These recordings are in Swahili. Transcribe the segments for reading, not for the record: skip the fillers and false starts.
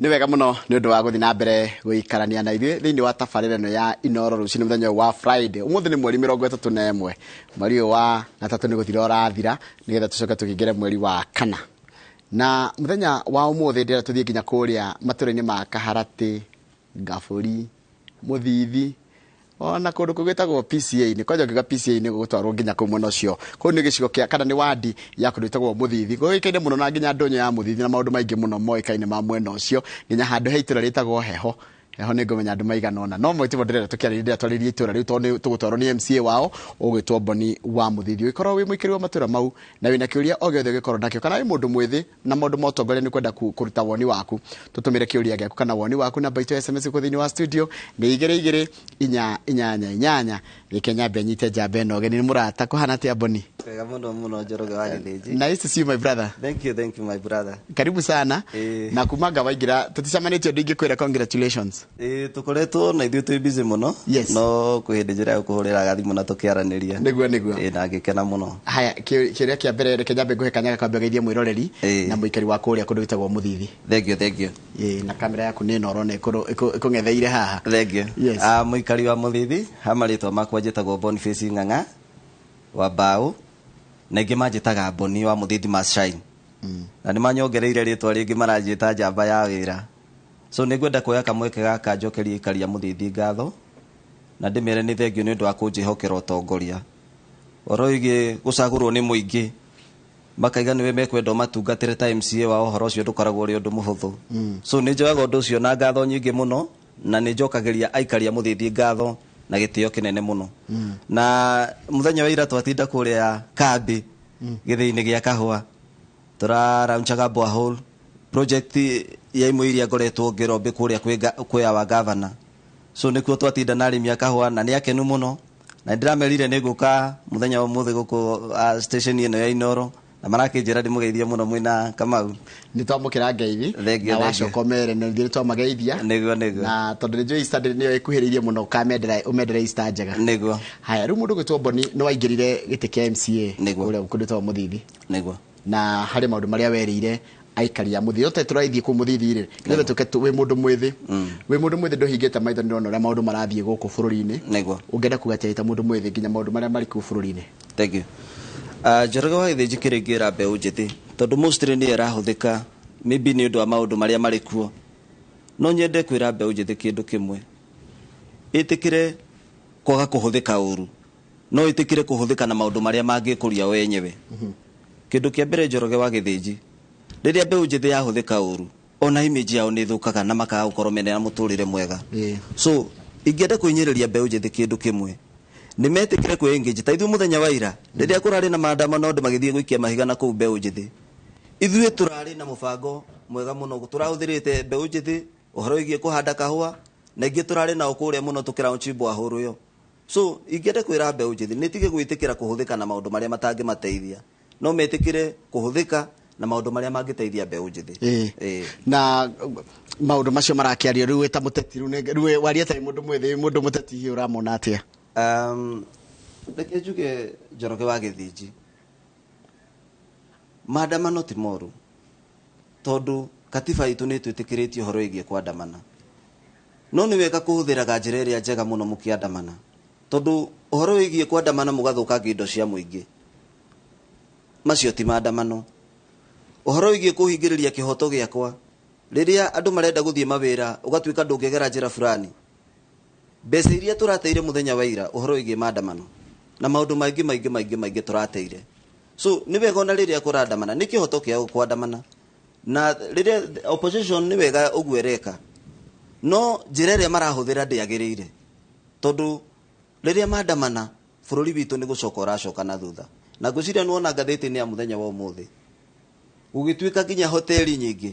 Nĩ wega mũno nĩ ũndũ wa gũthiĩ na mbere gũikarania na ithuĩ thĩinĩ wa tabarĩra ĩno ya Inooro rũcinĩ mũthenya wa Friday. Ũmũthĩ nĩ mweri 31, mweri ũyũ wa gatatũ nĩ gũthira ũrathira nĩgetha tũcoke tũkĩingĩre mweri wa kana. Na mũthenya wa ũmũthĩ ndĩrenda tũthiĩ nginya kũrĩa matũra-inĩ ma Kaharatĩ, Ngabũri, Mũthithi, ona kũndũ kũgĩtagwo PCA nĩ kwanja ngĩga PCA nĩ gũtwarwo nginya kũu mwena ũcio. Kũu nĩ gĩcigo kĩa kana nĩ wadi ya kũndũ gwĩtagwo Mũthithi. Gũgĩkaine mũno na nginya ndũnyũ ya Mũthithi na maũndũ maingĩ mũno moĩkaine ma mwena ũcio. Nginya handũ he itũra rĩtagwo Heho. Heho nĩ ngũmenya andũ maigana ũna. No mwĩtĩmo ndĩrenda tũkĩarĩrĩria twarĩrie itũra rĩu tondũ tũgũtwarwo nĩ MCA wao ũgwĩtwo Boni wa Mũthithi. Ũgĩkorwo wĩ mũikari wa matũra mau na wĩna kĩũria o gĩothe ũgĩkorwo nakĩo kana wĩ mũndũ mwĩthĩ na maũndũ ma ũtongoria nĩ kwenda kũruta woni waku, tũtũmĩre kĩũria gĩaku kana woni waku namba itũ ya SMS kũ thĩinĩ wa studio nĩ 2288 Kenya benyite njamba ĩno geni nĩ mũrata kũhana atĩa Boni? Wega mũno Njoroge wa Gĩthĩnji. Nice to see you my brother. Thank you my brother. Karibu sana. Na kumanga waingira tuticamanĩtio ndingĩkwĩra congratulations. Tukoretwo na ithuĩ twĩ busy mũno. Yes. No kwĩ hĩndĩ njĩra gũkũhũrĩra gathimũ na tũkĩaranĩria. Nĩguo. Na ngĩkena mũno. Haya kĩũria kĩa mbere reke nyambe ngũhe kanyaga kwambia geithie mwĩroreri na mũikari wa kũrĩa kũndũ gwĩtagwo Mũthithi. Thank you. Na kamera yaku nĩ noro na ĩkũng'etheire haha. Thank you. Yes. Mũikari wa Mũthithi hamarĩtwa makwa njĩtagwo Boniface Ng'ang'a wa Mbaũ na ingĩ manjĩtaga Boni wa Mũthithi Must Shine. Na nĩ manyongereire rĩtwa rĩngĩ maranjĩta njamba ya wĩra. So nĩ ngwenda kuoya kamweke gaka njokerie ikaria Mũthithi ngatho na ndĩmere nĩ thengio nĩ ũndũ wa kũnjĩhokera ũtongoria. Ũhoro wĩgiĩ gũcagũrwo nĩ mũingĩ makaiga nĩwe mekwenda matungatĩre ta MCA wa ũhoro ũcio ndũkoragwo ũrĩ ũndũ mũhũthũ. So nĩ njoyaga ũndũ ũcio na ngatho nyingĩ mũno na nĩ njokagĩria aikaria Mũthithi ngatho na gĩtĩo kĩnene mũno. Na mũthenya wa ira twatinda kũrĩa Kambĩ gĩthĩ-inĩ gĩa kahũa tũraraunchaga borehole project ya imwe iria ngoretwo ngĩrombe kũrĩa kwĩ wa governor. So nĩkuo twatinda na arĩmi a kahũa na nĩ akenu mũno na ndĩramerire nĩ ngũka mũthenya wa ũmũthĩ gũkũ station ĩno ya Inooro na marakĩnjĩra ndĩmũgeithie mũno mwĩna Kamau. Nĩ twamũkĩra ngeithi na wacoka ũmere na nĩ twamageithia. Nĩguo. Na tondũ nĩ Easter nĩyo ĩkuhĩrĩirie mũno ũmendere Easter njega. Nĩguo. Haya rĩu mũndũ gwĩtwo Boni nĩ waingĩrire gĩtĩ kĩa MCA ũrĩa kũndũ gwĩtagwo Mũthithi. Nĩguo. Na harĩ maũndũ marĩa werĩire aikaria Mũthithi ũte tũraithiĩ kũ Mũthithi rĩ nĩgetha tũke wĩ mũndũ mwĩthĩ ndũhingĩte maitho nĩrona ũrĩa maũndũ marathiĩ gũkũ bũrũri-inĩ. Nĩguo. Ũngĩenda kuga atĩa mũndũ mwĩthĩ nginya maũndũ marĩa marĩ kũu bũrũri-inĩ? Thank you. Njoroge wa Gĩthĩnji kĩrĩngĩra mbeũ njĩthĩ tondũ mostly nĩ ĩrahũthĩka maybe nĩ ũndũ wa maũndũ marĩa marĩ kuo. No nyende kwĩra mbeũ njĩthĩ kĩndũ kĩmwe, ĩtĩkĩre kwaga kũhũthĩka ũru no ĩtĩkĩre kũhũthĩka na maũndũ marĩa mangĩkũria wenyewe. Kĩndũ kĩa mbere Njoroge wa Gĩthĩnji, rĩrĩa mbeũ njĩthĩ yahũthĩka ũru ona image yao nĩ thũkaga na makaga gũkorwo mena mũtũrĩre mwega. So ingĩenda kwĩnyĩrĩria mbeũ njĩthĩ kĩndũ kĩmwe, nĩ metĩkĩre kwĩ-engage ta ithuĩ mũthenya wa ira rĩrĩa kũrarĩ na maandamano andũ magĩthiĩ gũikia mahiga na kũu mbeũ njĩthĩ. Ithuĩ tũrarĩ na mũbango mwega mũno tũrahũthĩrĩte mbeũ njĩthĩ ũhoro wĩgiĩ kũhanda kahũa na ingĩ tũrarĩ nao kũrĩa mũno tũkĩraunchibwo ahũrũ yo. So ingĩenda kwĩra mbeũ njĩthĩ nĩ tige gwĩtĩkĩra kũhũthĩka na maũndũ marĩa matangĩmateithia no metĩkĩre kũhũthĩka na maũndũ marĩa mangĩteithia mbeũ njĩthĩ. Na maũndũ macio marakĩario rĩu ta mũteti rĩu waria ta mũndũ mwĩthĩ mũndũ mũteti hiĩ ũramona atĩa? Reke njuge Njoroge wa Gĩthĩnji, maandamano ti moru tondũ katiba itũ nĩ twĩtĩkĩrĩtie ũhoro wĩgiĩ kwandamana, no nĩ wega kũhũthĩraga njĩra ĩrĩa njega mũno mũkĩandamana tondũ ũhoro wĩgiĩ kwandamana mũgathũkangia indo cia mũingĩ, macio ti maandamano. Ũhoro wĩgiĩ kũhingĩrĩria kĩhoto gĩakwa rĩrĩa andũ marenda gũthiĩ mawĩra ũgatuĩka ndũngĩgera njĩra fulani, mbeca iria tũrateire mũthenya wa ira ũhoro wĩgiĩ maandamano na maũndũ maingĩ tũrateire. So nĩ wega ona rĩrĩa kũrandamana nĩ kĩhoto kĩao kwandamana na rĩrĩa opposition nĩ wega ũguo ĩreka, no njĩra ĩrĩa marahũthĩra ndĩagĩrĩire tondũ rĩrĩa maandamana bũrũri witũ nĩ gũcoka ũracoka na thutha. Na ngwĩciria nĩwona ngathĩti-inĩ ya mũthenya wa ũmũthĩ gũgĩtuĩka nginya hoteli nyingĩ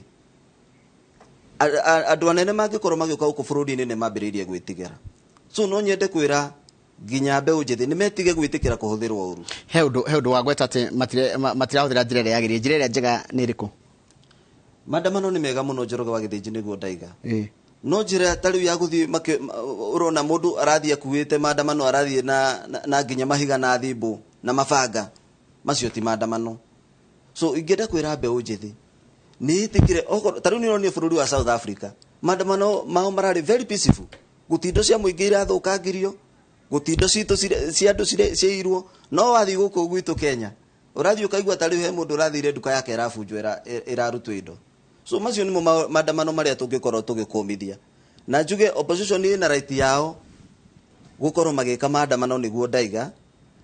andũ anene mangĩkorwo magĩũka gũkũ bũrũri-inĩ nĩ mambĩrĩirie gwĩtigĩra. So no nyende kwĩra nginya mbeũ njĩthĩ nĩ metige gwĩtĩkĩra kũhũthĩrwo ũru. He ũndũ wa gweta atĩ matirahũthĩra njĩra ĩrĩa yagĩrĩire, njĩra ĩrĩa njega nĩ ĩrĩkũ? Maandamano nĩ mega mũno Njoroge wa Gĩthĩnji nĩguo ndaiga. No njĩra ta rĩu ya gũthiĩ ũrona mũndũ arathiĩ akuĩte maandamano arathiĩ na nginya mahiga na thimbũ na mabanga, macio ti maandamano. So ingĩenda kwĩra mbeũ njĩthĩ ni tikire oko taru ni oni bururi wa South Africa maandamano mao marari very peaceful gutindo cia muingi irathukangirio gutindo citu cia andu ciirwo no wathi guku gwitu Kenya urathi ukaigwa tari he mundu urathire nduka yake irabunjwo irarutwo indo so macio ni maandamano maria tungikorwo tugikumithia na njuge opposition ni na right yao gukorwo magika maandamano niguo ndaiga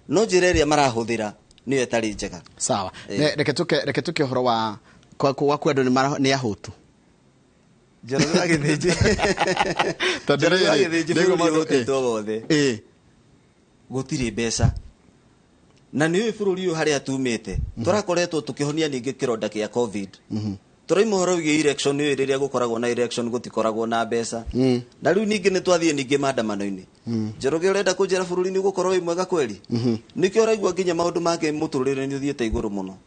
no njira iria marahuthira niyo etari njega sawa reke tuke horo wa kwa kwendu ni ahutu Njoroge agithiji Njoroge agithiji bũrũri gutiri mbeca na ni bũrũri uyu haria tumite turakoretwo tukihonia ningi kironda kia covid turaima horo wigi election ni riria gukoragwo na election gutikoragwo na mbeca na riu ningi ni twathie ningi maandamano-ini Njoroge urenda kunjira bũrũri ni gukorwo wi mwega kweli nikio raigwa nginya maundu make muturire ni uthiete iguru muno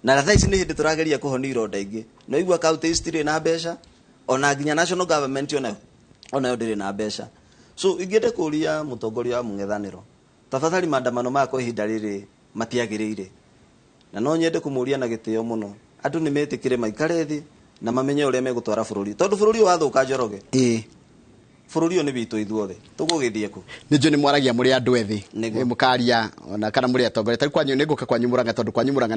na thaa ici ni hindi turageria kuhonia ironda ingi no igwa county history na mbeca ona nginya national government ona ndire na mbeca so ingende kuria mutongoria wa mung'ethaniro tafadhali maandamano mako ihinda riri matiagirire na no nyende kumuria na gitio muno andu ni metikire maikare thi na mamenye uria megutwara bururi tondu bururi wathuka Njoroge bururi ni bitu ithuothe tugugithie ku nijo ni mwaragia muri andu ethi mukaria ona kana muri atongoria tari kwanyu niguka kwanyu Murang'a tondu kwanyu Murang'a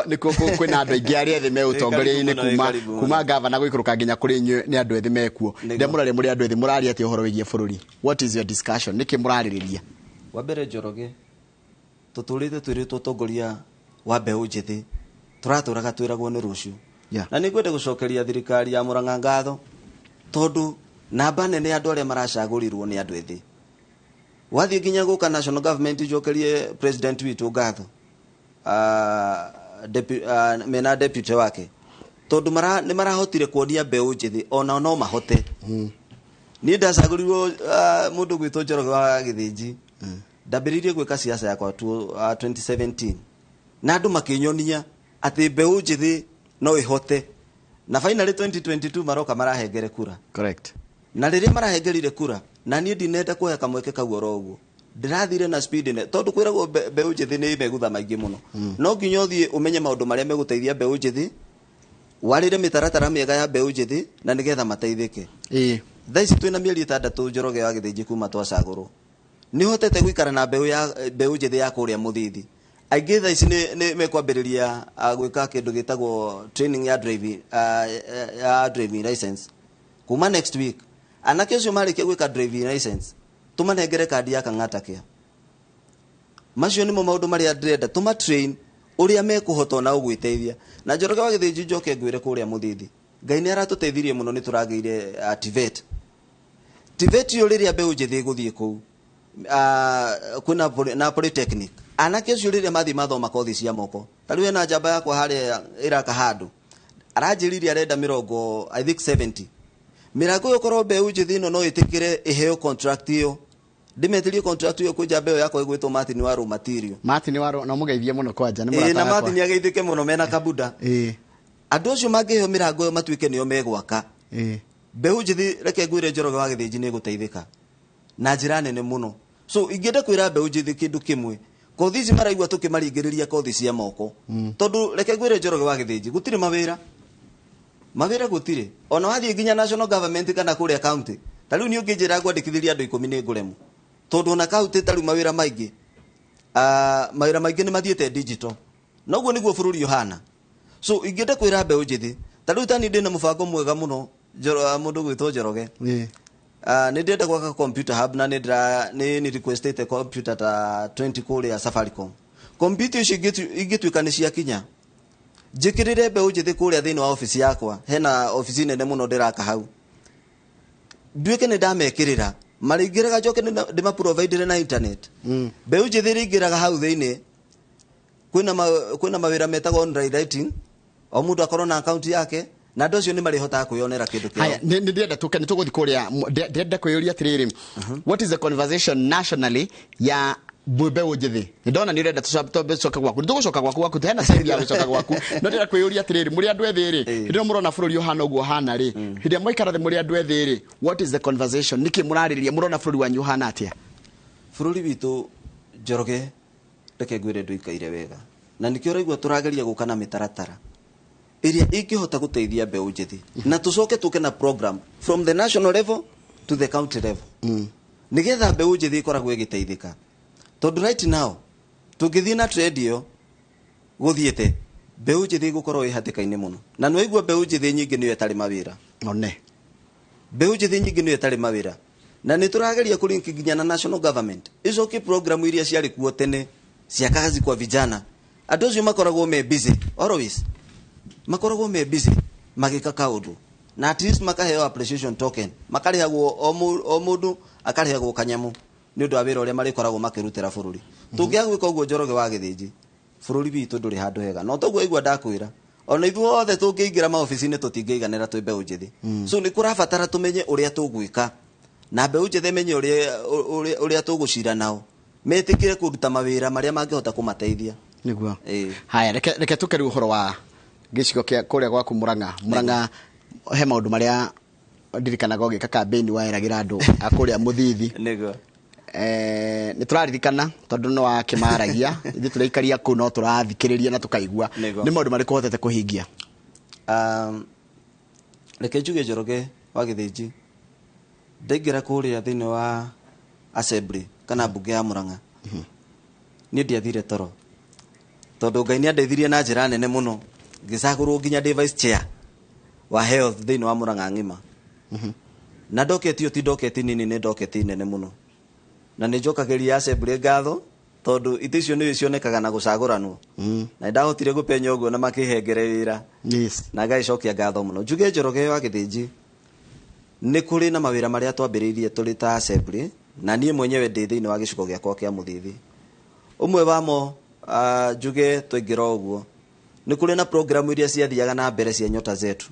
niko kwina andu aingi ari ethi me utongoria-ini kuma gavana guikuruka nginya kuri inyu ni andu ethi mekuo ndia muraria muri andu ethi muraria ati uhoro wigie bururi what is your discussion niki muraririria wa mbere Njoroge tuturite twiritwo utongoria wa mbeu njithi turaturaga twiragwo ni ruciu na ningwende gucokeria thirikari ya Murang'a ngatho tondu namba nene andu aria maracagurirwo ni andu ethi wathie nginya guka national government ijokerie president witu ngatho mena deputy wake tondu ni marahotire kuonia mbeu njithi ona no mahote ni ndacagurirwo mundu gwitu Njoroge wa Githiji ndambiririe gwika siasa yakwa 2017 na andu makinyonia ati mbeu njithi no ihote na finally 2022 maroka marahengere kura correct na riria marahengerire kura na nie ndinenda kuhe kamweke kau oro uguo ndirathire na speed ne tondu kwiragwo mbeu njithi ni megutha maingi muno no nginya uthie umenye maundu maria meguteithia mbeu njithi warire mitaratara miega ya mbeu njithi na nigetha mateithike thaa ici twina mieri 6 Njoroge wa Githiji kuma twacagurwo ni hotete gwikara na mbeu njithi ya kuria muthithi aingi thaa ici ni mekwambiriria gwika kindu gitagwo training ya driving license kuma next week anake ucio marikia gwika driving license tumanengere kandi ya Kang'ata kia macio nimo maundu maria ndĩrenda tuma train uria mekuhota na ugwiteithia na Njoroge wa Githiji njoke ngwire kuria muthithi Ngai ni aratuteithirie muno ni turageire TVET yo riria mbeu njithi guthie kuu kuna na polytechnic anake ucio riria mathi mathoma kothi cia moko tariwe na njamba yakwa haria iraka handu aranjiririe arenda mirongo I think 70 mirango yokorwo mbeu njithi no itikire iheo contract iyo ndimetirie contract iyo kuja mbeu yakwa igwitwo Martin Waru material na mugeithie muno kwanja ni murata na Martin ageithike muno mena kabuda andu ucio mangiheo mirango yo matuike nio megwaka mbeu njithi reke ngwire Njoroge wa Githiji ni guteithika na njira nene muno so ingende kwira mbeu njithi kindu kimwe kothi ici maraigua tukimaringiriria kothi cia moko tondu reke ngwire Njoroge wa Githiji gutire mawira gutire ona wathie nginya national government kana kuria county tariu ni unginjira gwandikithiria andu 10 ni nguremu tondu na county tariu mawira maingi ni mathiete digital noguo niguo bururi yohana so ingende kwira mbeu njithi tariu tani ndina mubango mwega muno mundu gwitwo Njoroge ni ndenda gwaka computer hub na ni requestete computer ta 20 kuria Safaricom computer ici ingituika ni cia kinya njikirire mbeu njithi kuria thiini wa office yakwa hena office nene muno ndiraka hau nduike ni ndamekirira maringiraga njoke ndima provide na internet mbeu njithi ringiraga hau thiini kwina mawira metagwo online writing o mundu akorwo na account yake na andu acio ni marihotaga kwionera kindu kiao haya ni ndenda tuke nituguthi kuria ndenda kwiyuria atiriri what is the conversation nationally ya mbeu njithi ndona ni ndenda tucoka gwaku nitugucoka gwaku tena side ya gucoka gwaku no ndenda kwiyuria atiriri muri andu ethiri ndio murona bururi uhana uguo hana ri ndio moikarathi muri andu ethiri what is the conversation niki murariria murona bururi wanyu hana atia bururi witu Njoroge reke ngwire ndu ikaire wega na nikio raigua turageria gukana mitaratara iria ikihota guteithia mbeu njithi na tucoke tuke na program from the national level to the county level nigetha mbeu njithi ikoragwo igiteithika tondu right now tungithii na trade yo guthiete mbeu njithi gukorwo ihatikaine muno na no igua mbeu njithi nyingi niyo etari mawira one mbeu njithi nyingi niyo etari mawira na niturageria kulinki nginya na national government icoki program iria ciari kuo tene cia kazi kwa vijana andu acio makoragwo me busy always makoragwo me busy magika kaundu na at least makaheo appreciation token makarihagwo o mundu akarihagwo kanyamu ni undu wa wira uria marikoragwo makirutira bururi tungiagwika uguo Njoroge wa Githinji bururi bitu nduri handu hega no toguo igua ndakwira ona ithuothe tungiingira maofici-ini tutingeiganira twi mbeu njithi so ni kurabatara tumenye uria tugwika na mbeu njithi menye uria tugucira nao metikire kuruta mawira maria mangihota kumateithia niguo haya reke tuke riu horo wa gicigo kia kuria gwaku Murang'a he maundu maria ndirikanaga ugika campaign wairagira andu akuria Muthithi niguo ni turaririkana tondu no akimaragia ithu turaikaria ku no turathikiriria na tukaigua ni maundu mariko hotete kuhingia reke njuge Njoroge wa Githinji ndingira kuria thiini wa assembly kana bunge ya Murang'a ni ndiathire toro tondu Ngai ni andeithirie na njira nene muno ngicagurwo nginya ndi vice chair wa health thiini wa Murang'a ng'ima na ndoketio ti ndoketi nini ni ndoketi nene muno na ni njokagiria assembly ngatho tondu iticio ni cionekaga na gucaguranwo na ndahotire gupenya uguo na makihengere wira na ngaicokia ngatho muno njuge Njoroge wa Githinji ni kuri na mawira maria twambiriirie turi ta assembly na nie mwenyewe ndi thiini wa gicigo giakwa kia Muthithi umwe wamo njuge twingira uguo ni kuri na program iria ciathiaga na mbere cia Nyota Zetu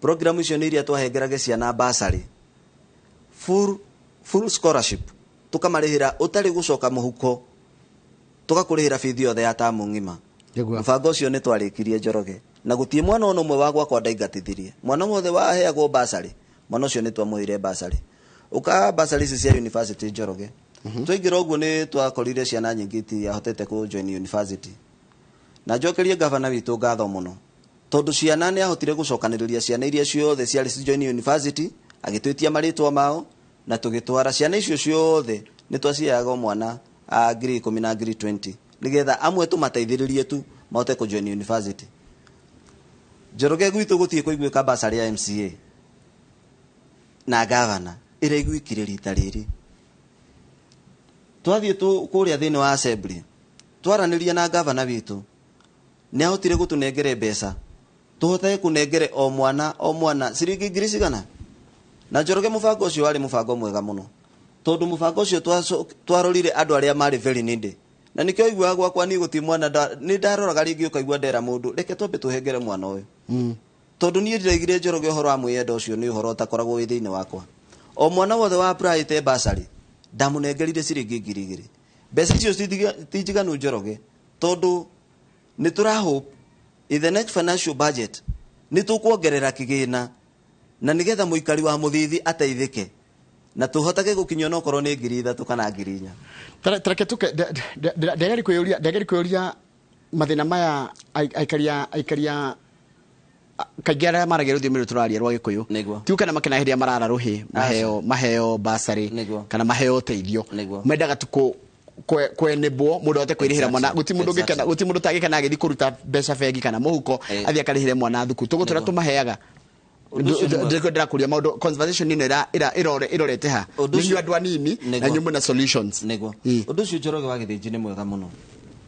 program icio ni iria twahengerage ciana bursary full scholarship tukamarihira utari gucoka muhuko tugakurihira bithi yothe ya tamu ng'ima mbango ucio ni twarikirie Njoroge na gutie mwana ono mwe wagwa kwa ndaingatithirie mwana wothe waheagwo bursary mwana ucio ni twamuhire bursary uka bursary cia university Njoroge twingira uguo ni twakorire ciana nyingi ti ahotete ku join university na njokerie governor witu ngatho muno tondu ciana ni ahotire gucokaniriria ciana iria ciothe ciari join university agitwitia maritwa mao na tugitwara ciana icio ciothe ni twaciaga mwana grade 10 na grade 20 nigetha amwe tumateithiririe tu mahote ku join university Njoroge gwitu gutie kuiguika bursary ya MCA na governor ira igwikire rita riri twathie tu kuria thiini wa assembly twaraniria na governor witu ni ahotire gutunengere mbeca tuhote kunengere o mwana ciringi ngiri cigana na Njoroge mubango ucio wari mubango mwega muno tondu mubango ucio twarorire andu aria mari very needy na nikio igwa gwakwa ni guti mwana ni ndaroraga ringi ukaigwa ndera mundu reke twambe tuhengere mwana uyu tondu ni ndiregire Njoroge uhoro wa mwiyenda ucio ni uhoro utakoragwo wi thiini wakwa o mwana wothe wa private bursary ndamunengerire ciringi ngiri igiri mbeca icio tijiganu Njoroge tondu ni turahope in the next financial budget ni tukuongerera kigina na nigetha muikari wa Muthithi ateithike na tuhotage gukinywa no korwo ni ngiri 3 kana ngiri 4 tareke tuke ndageri kuyuria mathina maya aikaria kaigera marage ruthimi ruturaria rwa Gikuyu tiu kana makena hiria marara ruhi maheo basari kana maheo teithio mendaga tuko kwenebwo mundu ote kwirihira mwana guti mundu ngikena guti mundu tagikena agithi kuruta mbeca bengi kana muhuko athia karihire mwana thuku tugutura tumaheaga ndira kuria maundu conversation nino irorete ha ni andu anini na nyumu na solutions nego undu ucio Njoroge wa Githinji ni mwega muno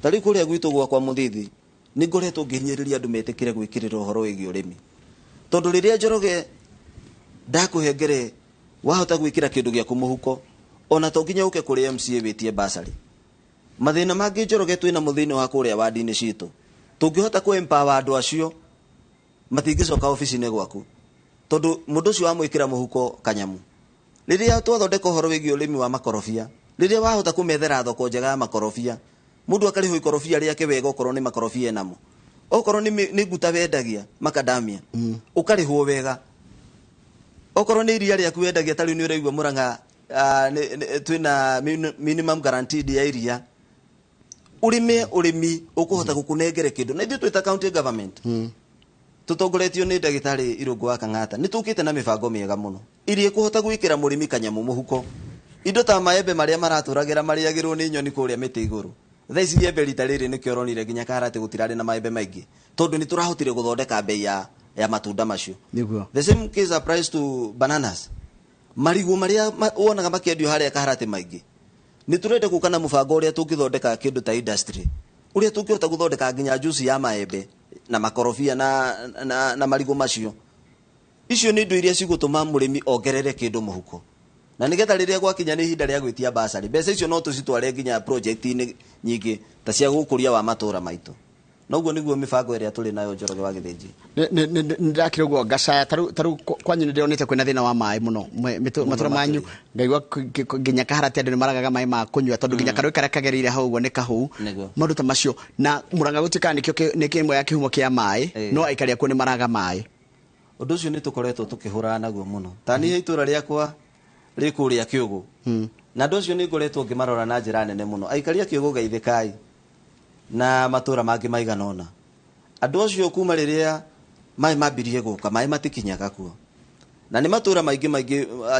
tari kuria gwitu gwa kwa Muthithi ni ngoretwo nginyiriria andu metikire gwikirira uhoro wigi urimi tondu riria Njoroge ndakuhengere wahota gwikira kindu gya kumuhuko ona to nginya uke kuri MCA witie bursary mathina mangi Njoroge twina muthini wa kuria wadi-ini citu tungihota ku empower andu acio matingicoka ofici-ini gwaku tondu mundu ucio wa mwikira muhuko kanyamu riria twathondeka uhoro wigi urimi wa makorofia riria wahota kumethera thoko njega ya makorofia mundu akariho ikorofia riake wega okorwo ni makorofia enamo okorwo ni nguta wendagia macadamia ukarihwo wega okorwo ni iria riaku wendagia tari ni uraigwa Murang'a twina minimum guaranteed ya iria urimi ukuhota gukunengere kindu na ithu twita county government tutongoretio ni ndagitari Irungu wa Kang'ata ni tukite na mibango miega muno irie kuhota gwikira murimi kanyamu muhuko indo ta maembe maria maraturagira mariagirwo ni nyoni kuria miti iguru thaa ici iembe rita riri nikio ronire nginya karate gutirari na maembe maingi tondu ni turahotire guthondeka bei ya matunda macio niguo the same case applies to bananas marigu maria wonaga makiendio haria karate maingi ni turende gukana mubango uria tungithondeka kindu ta industry uria tungihota guthondeka nginya juice ya maembe na makorofia na marigu macio icio ni indo iria cigutuma murimi ongerere kindu muhuko na nigetha riria gwakinya ni ihinda ria gwitia basari mbeca icio no tucitware nginya project ini nyingi ta cia gukuria wa matura maitu noguo niguo mibango iria turi nayo Njoroge wa Githinji ndakire guo ngacaya taru kwanyu ni ndionete kwina thina wa mai muno matura manyu ngaigua nginya kaharati andu ni maragaga mai ma kunywa tondu nginya karu kare kagereire hau guo ni kahu maundu ta macio na Murang'a gutika ni kimwe ya kihumo kia mai no aikaria kuo ni maraga mai undu ucio ni tukoretwo tukihura naguo muno tani itura riakwa rikuria Kiugu na ndu ucio ni ngoretwo ngimarora na njira nene muno aikaria Kiugu geithikai na matura mangi maiganona andu acio kuma riria mai mambirie guka mai matikinyaga kuo na ni matura maingi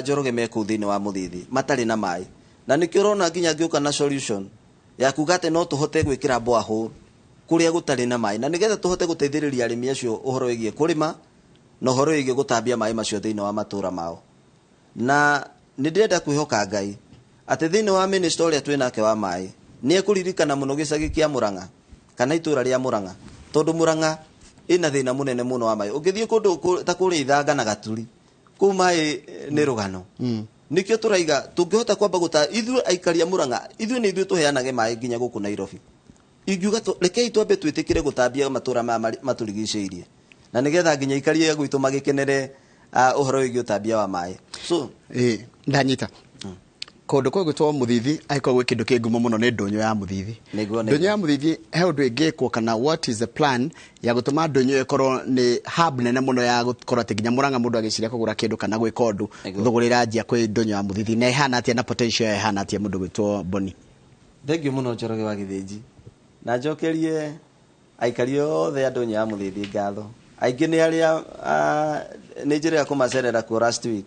Njoroge meku thini wa muthithi matari na mai na nikio rona nginya ngiuka na solution ya kugate no tuhote gwikira borehole kuria gutari na mai na nigetha tuhote guteithiriria arimi acio uhoro wigie kurima no uhoro wigie gutambia mai macio thini wa matura mao na ndirenda kwihoka Ngai ati thini wa minister uria twinake wa mai ni ekuririkana muno gicagi kia Murang'a kana itura ria Murang'a tondu Murang'a ina thina munene muno wa mai ungithie kundu ta kuri Ithanga na Gaturi ku mai ni rugano nikio turaiga tungihota kwamba guta ithu aikaria Murang'a ithu ni ithu tuheanage mai nginya guku Nairobi ingiuga rekei twambe twitikire gutambia matura maturigiceirie na nigetha nginya ikaria gwitu magikenere uhoro wigi utambia wa mai so ndanyita kundu kwa gwitwo Muthithi aiko gwi kindu kingumo muno ni ndunyu ya Muthithi ndunyu ya Muthithi he undu ingikwo kana what is the plan ya gutuma ndunyu ikorwo ni hub nene muno ya gukorwo ati nginya Murang'a mundu agiciria kugura kindu kana gwika undu thugurira njia kwi ndunyu ya Muthithi na ihana atia na potential ihana atia mundu gwitwo Boni thank you muno Njoroge wa Githinji na njokerie aikari othe ndunyu ya Muthithi ngatho aingi ni aria ni njira ya kumacerera ku last week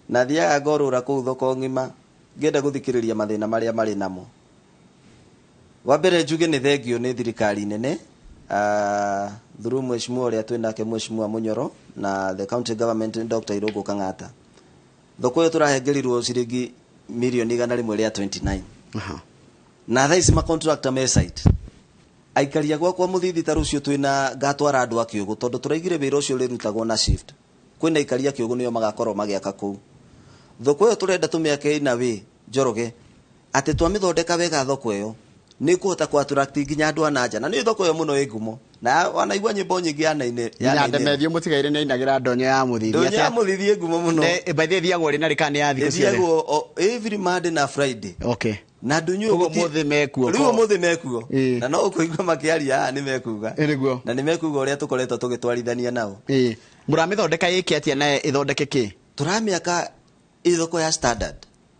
na thiaga ngorura kuu thoko ngima ngenda guthikiriria mathina maria mari namo wa mbere njuge ni thengio ni thirikari nene through mheshimiwa uria twinake mheshimiwa Munyoro na the county government Dr. Irungu Kang'ata thoko yo turahengerirwo ciringi milioni 129 na thaa ici ma contractor me site aikaria gwakwa Muthithi ta rucio twina ngatwara andu a Kiugu tondu turaigire wira ucio rirutagwo na shift kwina aikaria Kiugu nio magakorwo magiaka kuu thoko yo turenda tumiake ina wi Njoroge ati twamithondeka wega thoko yo ni kuhota ku attract nginya andu ananja na ni thoko yo muno igumo na wanaigua nyimbo nyingi anaine ya ndemethio mutigaire ni inagira ndonyo ya Muthithi ndonyo ya Muthithi igumo muno ne baithie thiagwo ri na rikani ya thiku ciothe thiagwo every Monday na Friday okay na ndunyu ugo muthi mekuo riu muthi mekuo na no ukuigua makiaria ni mekuga niguo na ni mekuga uria tukoretwo tugitwarithania nao muramithondeka iki atia na ithondeke ki turamiaka ithoko ya standard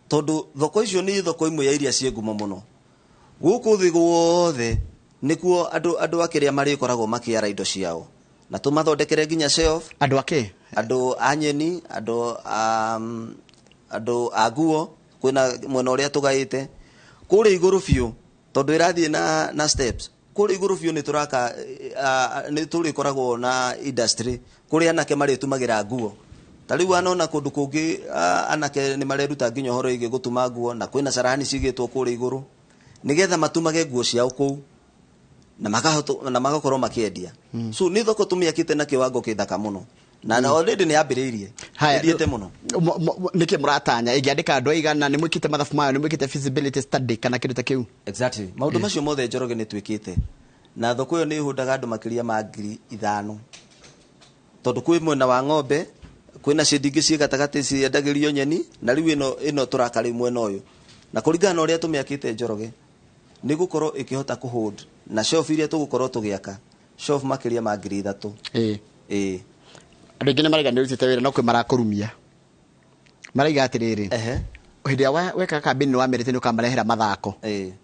tondu thoko icio ni thoko imwe ya iria ciengumo muno guku thi guothe nikuo andu akiria mari koragwo makiara indo ciao na tumathondekere nginya shelf andu ake andu anyeni andu aguo kwina mwena uria tugaite kuri iguru fiu tondu irathie na steps kuri iguru fiu ni turaka ni turi koragwo na industry kuri anake mari tumagira nguo tariu anona kundu kungi anake ni mareruta nginya horo igi gutuma nguo na kwina sarani cigitwo kuri iguru nigetha matumage nguo ciao kuu na magakorwo makiendia so ni thoko tumiakite na kiwango kithaka muno na already ni ambiriirie ndiete muno niki muratanya ingiandika andu aigana ni mwikite mathafu mayo ni mwikite feasibility study kana kindu ta kiu exactly maundu macio mothe Njoroge ni twikite na thoko yo ni ihundaga andu makiria ma 5,000 tondu kwi mwena wa ng'ombe kwina cindingi cie gatagati ciendagirio nyeni na riu ino turakari mwena uyu na kuringana na uria tumiakite Njoroge ni gukorwo ikihota ku hold na shelf iria tugukorwo tugiaka shelf makiria ma 3,000 andu ingi ni maraiga ni rutite wira no kwi marakurumia maraiga atiriri hindi ya weka kambini wa merite no kamarehera mathako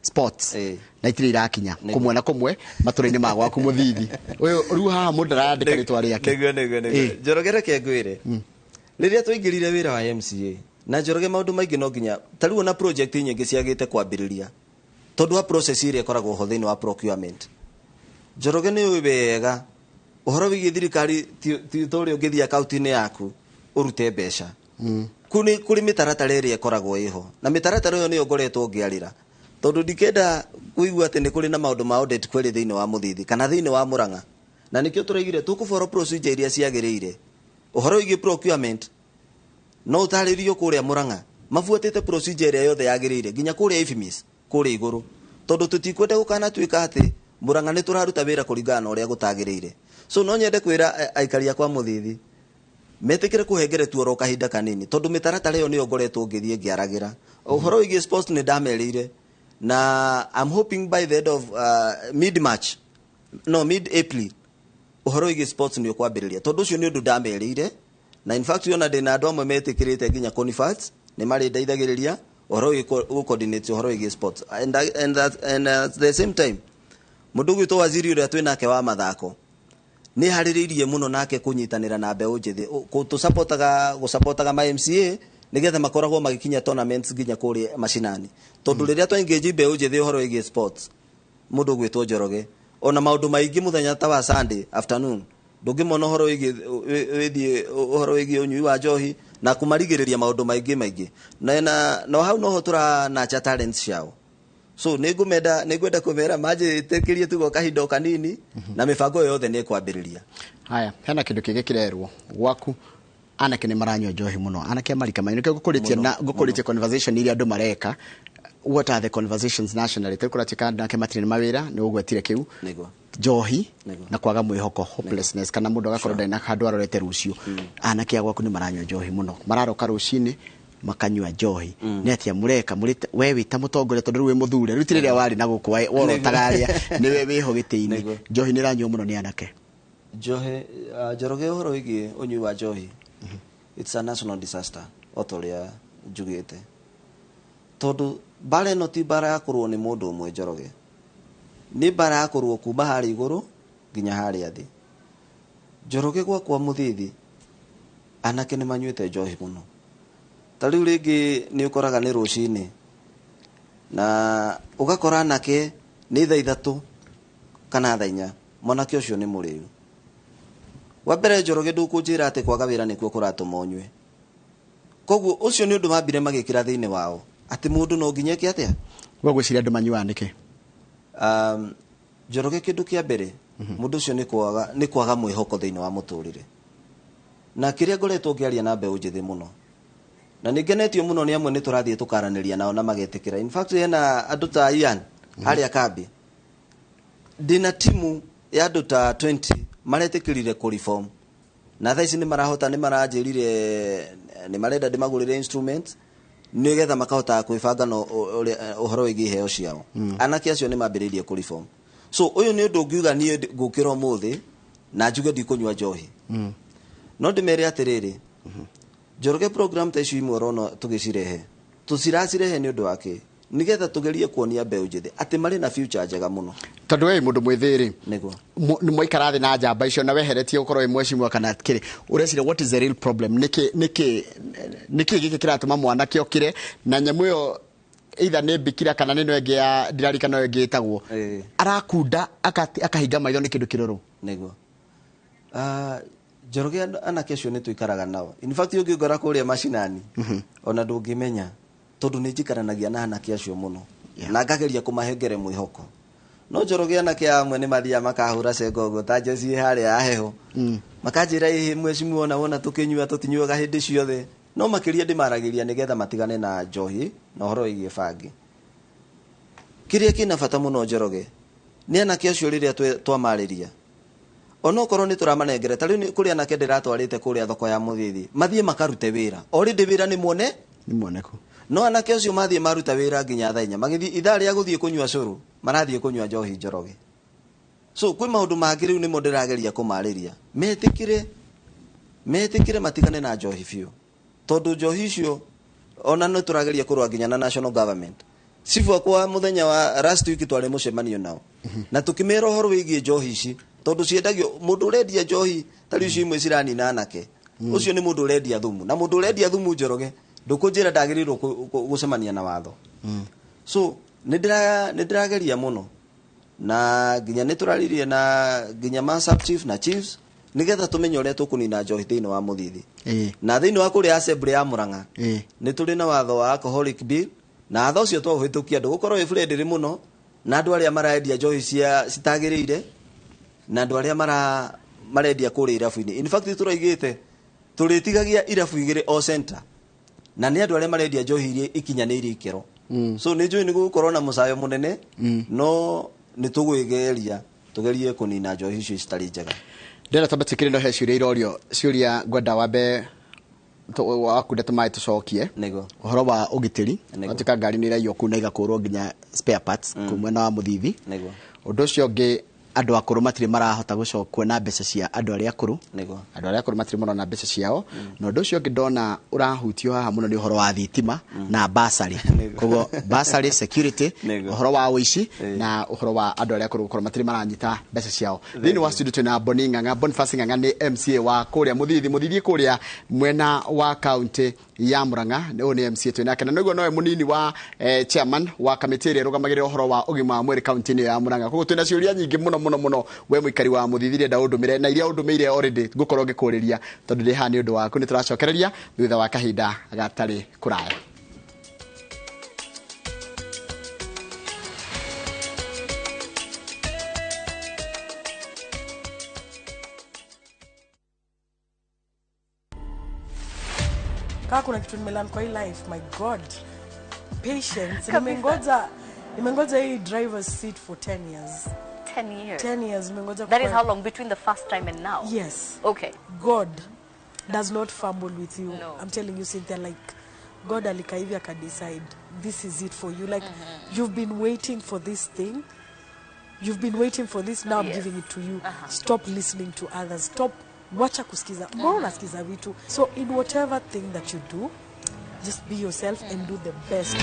sports na itire irakinya kumwe na kumwe maturini magwa ku muthithi uyu riu haha mundu arandika ritwa riake nego Njoroge ke ngwire riria twaingirire wira wa MCA na Njoroge maundu maingi no nginya tariu na project nyingi ciagite kwambiriria tondu wa process ire koragwo ho thiini wa procurement Njoroge ni wega uhoro wigi thirikari ti tori ungithia account-ini yaku urute mbeca kuri mitaratara ĩrĩa ĩkoragwo ĩho na mitaratara ĩyo nĩyo ngoretwo ngĩarĩra tondu ndikenda kuigua atĩ nĩ kũrĩ na maũndũ ma audit kwĩrĩ thĩinĩ wa Mũthithi kana thĩinĩ wa Mũrang'a na nĩkĩo tũraigire tũkũboro procedure iria ciagĩrĩire ũhoro wĩgiĩ procurement no ũtarĩrio kũrĩa Mũrang'a mabuatĩte procedure ĩrĩa yothe yagĩrĩire nginya kũrĩa IFMIS kũrĩa igũrũ tondu tũtikwenda gũkanatuĩka atĩ Mũrang'a nĩ tũraruta wĩra kũringana na ũrĩa gũtagĩrĩire so no nyende kwĩra aikari akwa Mũthithi metikire kuhengere tuoro kahinda kanini tondu mitaratara iyo niyo ngoretwo ngithie ngiaragira uhoro wigi sports ni ndamerire na I'm hoping by the end of mid April uhoro wigi sports ni ukwambiriria tondu ucio ni undu ndamerire na in fact yona ndina andu amwe metikirite nginya conifats ni mari ndaithagiriria uhoro wigi coordinate uhoro wigi sports and at the same time mundu gwitwo waziri uria twinake wa mathako ni haririirie muno nake kunyitanira na mbeu njithi gusapotaga ma MCA nigetha makoragwo magikinya tournaments nginya kuri mashinani tondu riria twaingĩji mbeu njithi uhoro wigi sports mundu gwitwo Njoroge ona maundu maingi muthenya ta wa Sunday afternoon ndungimona uhoro wigi unyui wa njohi na kumarigiriria maundu maingi na hau noho tura na cha talents ciao so nĩngwenda kumera maje tekirie tugo kahindo kanini na mibango yothe nĩ kwambiriria haya hena kindu kige kirerwo gwaku anake ni maranywa njohi muno anake marika maino ke gukuritie conversation iria andu mareka what are the conversations nationally tekuratika anake matiri mawira ni ugwetire kiu njohi na kwaga mwihoko hopelessness kana mundu agakorwo ndena handu arorete rucio anake gwaku ni maranywa njohi muno mararoka rucini makanywa njohi ni atia mureka we wita mutongore tondu we muthure rutire wari na guku worotagaria ni we wiho gitiini njohi ni ranywa muno ni anake Njoroge uhoro wigi unyui wa njohi it's a national disaster otoria njugite tondu bare no ti bara yakorwo ni mundu umwe Njoroge ni bara yakorwo kuma hari iguru nginya hari athi Njoroge gwakwa Mũthithi anake ni manyuite njohi muno tariu ringi ni ukoraga ni rucini na ugakora anake ni thaa 3 kana thaa 4 mwanake ucio ni muriu wa mbere Njoroge ndukunjira ati kwaga wira nikuo kuratuma unywe koguo ucio ni undu mambire magikira thiini wao ati mundu no nginyeke atia gwagwiciria andu manyua nike Njoroge kindu kia mbere mundu ucio ni kwaga mwihoko thiini wa muturire na kiria ngoretwo ngiaria na mbeu njithi muno na nigenetio muno ni amwe ni turathie tukaraniria nao na magetikira in fact yena andu ta Ian haria kambi dina timu ya andu ta 20 maretikirire ku reform na thaici ni marahota ni maranjirire ni marenda ndimagurire instruments nigetha makahota kwibanga no uhoro wigi heo ciao anake acio ni mambiririe ku reform so uyu ni undu ngiuga ni ngukira muthi na njuge ndikunywa njohi no ndimere atiriri Njoroge program ta icio imwe rono tugicirehe tuciracirehe ni undu wake nigetha tugerie kuonia mbeu njithi ati mari na future njega muno tondu we mundu mwithiri niguo ni moikara thi na njamba icio na weheretie ukorwo i mweshimwa kana kiri urecire what is the real problem niki giki kiratuma mwana kiokire na nyamu yo either ni bikira kana ni no enge ya ndirarika no enge itagwo arakunda akahinga maitho ni kindu kiruru niguo Njoroge anake acio ni tuikaraga nao in fact ungingora kuria mashinani ona ndungimenya tondu ni njikaranagia na anake acio muno na ngageria kumahengere mwihoko no Njoroge anake amwe ni mathia makahura cengo ta jeci haria aheho makanjira mwecimu wona tukinyua tutinyuaga hindi ciothe no makiria ndimaragiria nigetha matigane na njohi na horo wigi bangi kiria kina bata muno Njoroge ni anake acio riria twamariria ono korwo ni turamanengere tari kuri anake ndiratwarite kuri thoko ya Mũthithi mathie makarute wira already wira ni muoneku no anake acio mathie maruta wira nginya thaa 4 magithi ithaa ria guthie kunywa curu marathie kunywa njohi Njoroge so kwi maundu mangi riu ni mo ndirageria kumariria metikire matigane na njohi biu tondu njohi icio ona no turageria kurwa nginya na national government sifu kwa muthenya wa last week twale mucemanio nao na tukimera horo wigie njohi ici tondu ciendagio mundu urendia njohi tari ucio imwe cirani na anake ucio ni mundu urendia thumu na mundu urendia thumu njoroge ndukunjira ndagirirwo gucemania na watho so nindirageria muno na nginya nituraririe na nginya ma sub chief na chiefs nigetha tumenye uria tukunina njohi thiini wa muthithi na thiini wa kuri assembly ya Murang'a ni turi na watho wa alcoholic bill na watho ucio twahitukia ndu gukorwo wi friendly muno na andu aria maraendia njohi cia citagirire na andu aria marendia kuri irabu-ini in fact turaigite turitigagia irabu igire o center na ni andu aria marendia njohi iria ikinyaniire ikero so ni njui ni gukorwo na musayo munene no ni tugwigeria tugerie kunina njohi icio citari njega ndera tabatikire no he ciuria irorio ciuria ngwenda wambe wakunde tumae tucokie nego uhoro wa ugitiri atika ngari ni iraio kuna igakurwo nginya spare parts kumwena wa muthithi nego undu ucio ngi andu akuru matire marahota gucokwo na mbeca cia andu aria akuru nego andu aria akuru matire na mbeca ciao na undu ucio ngi ndona urahutio haha muno ni uhoro wa thitima na basari kogo basari security uhoro wa uici na uhoro wa andu aria akuru gukorwo matire maranyita mbeca ciao thini wa studio tuna Boni Ng'ang'a Boniface Ng'ang'a ni MCA wa kuria muthithi kuria mwena wa county ya Murang'a ni MCA tuna kana niguo noe munini wa chairman wa committee ria rugamagire uhoro wa ugima wa mwiri county ya Murang'a kogo tuna ciuria nyingi muno we muikari wa muthithire ndaundumire na iria undumire already gukorwo ngikuriria tondu ndi ha ni undu waku ni turacokereria thutha wa kahinda agatari kuraya Kaka kuna kitu nimelan kwa hii life, my god, patience. Nimengoja hii driver's seat for 10 years. 10 years. That is how long between the first time and now? Yes. Okay. God does not fumble with you. No. I'm telling you, Cynthia, like, God alika hivi aka decide, this is it for you. Like, you've been waiting for this thing. You've been waiting for this, now I'm giving it to you. Stop listening to others. Stop, wacha kusikiza. Mbona unasikiza vitu? So, in whatever thing that you do, just be yourself and do the best.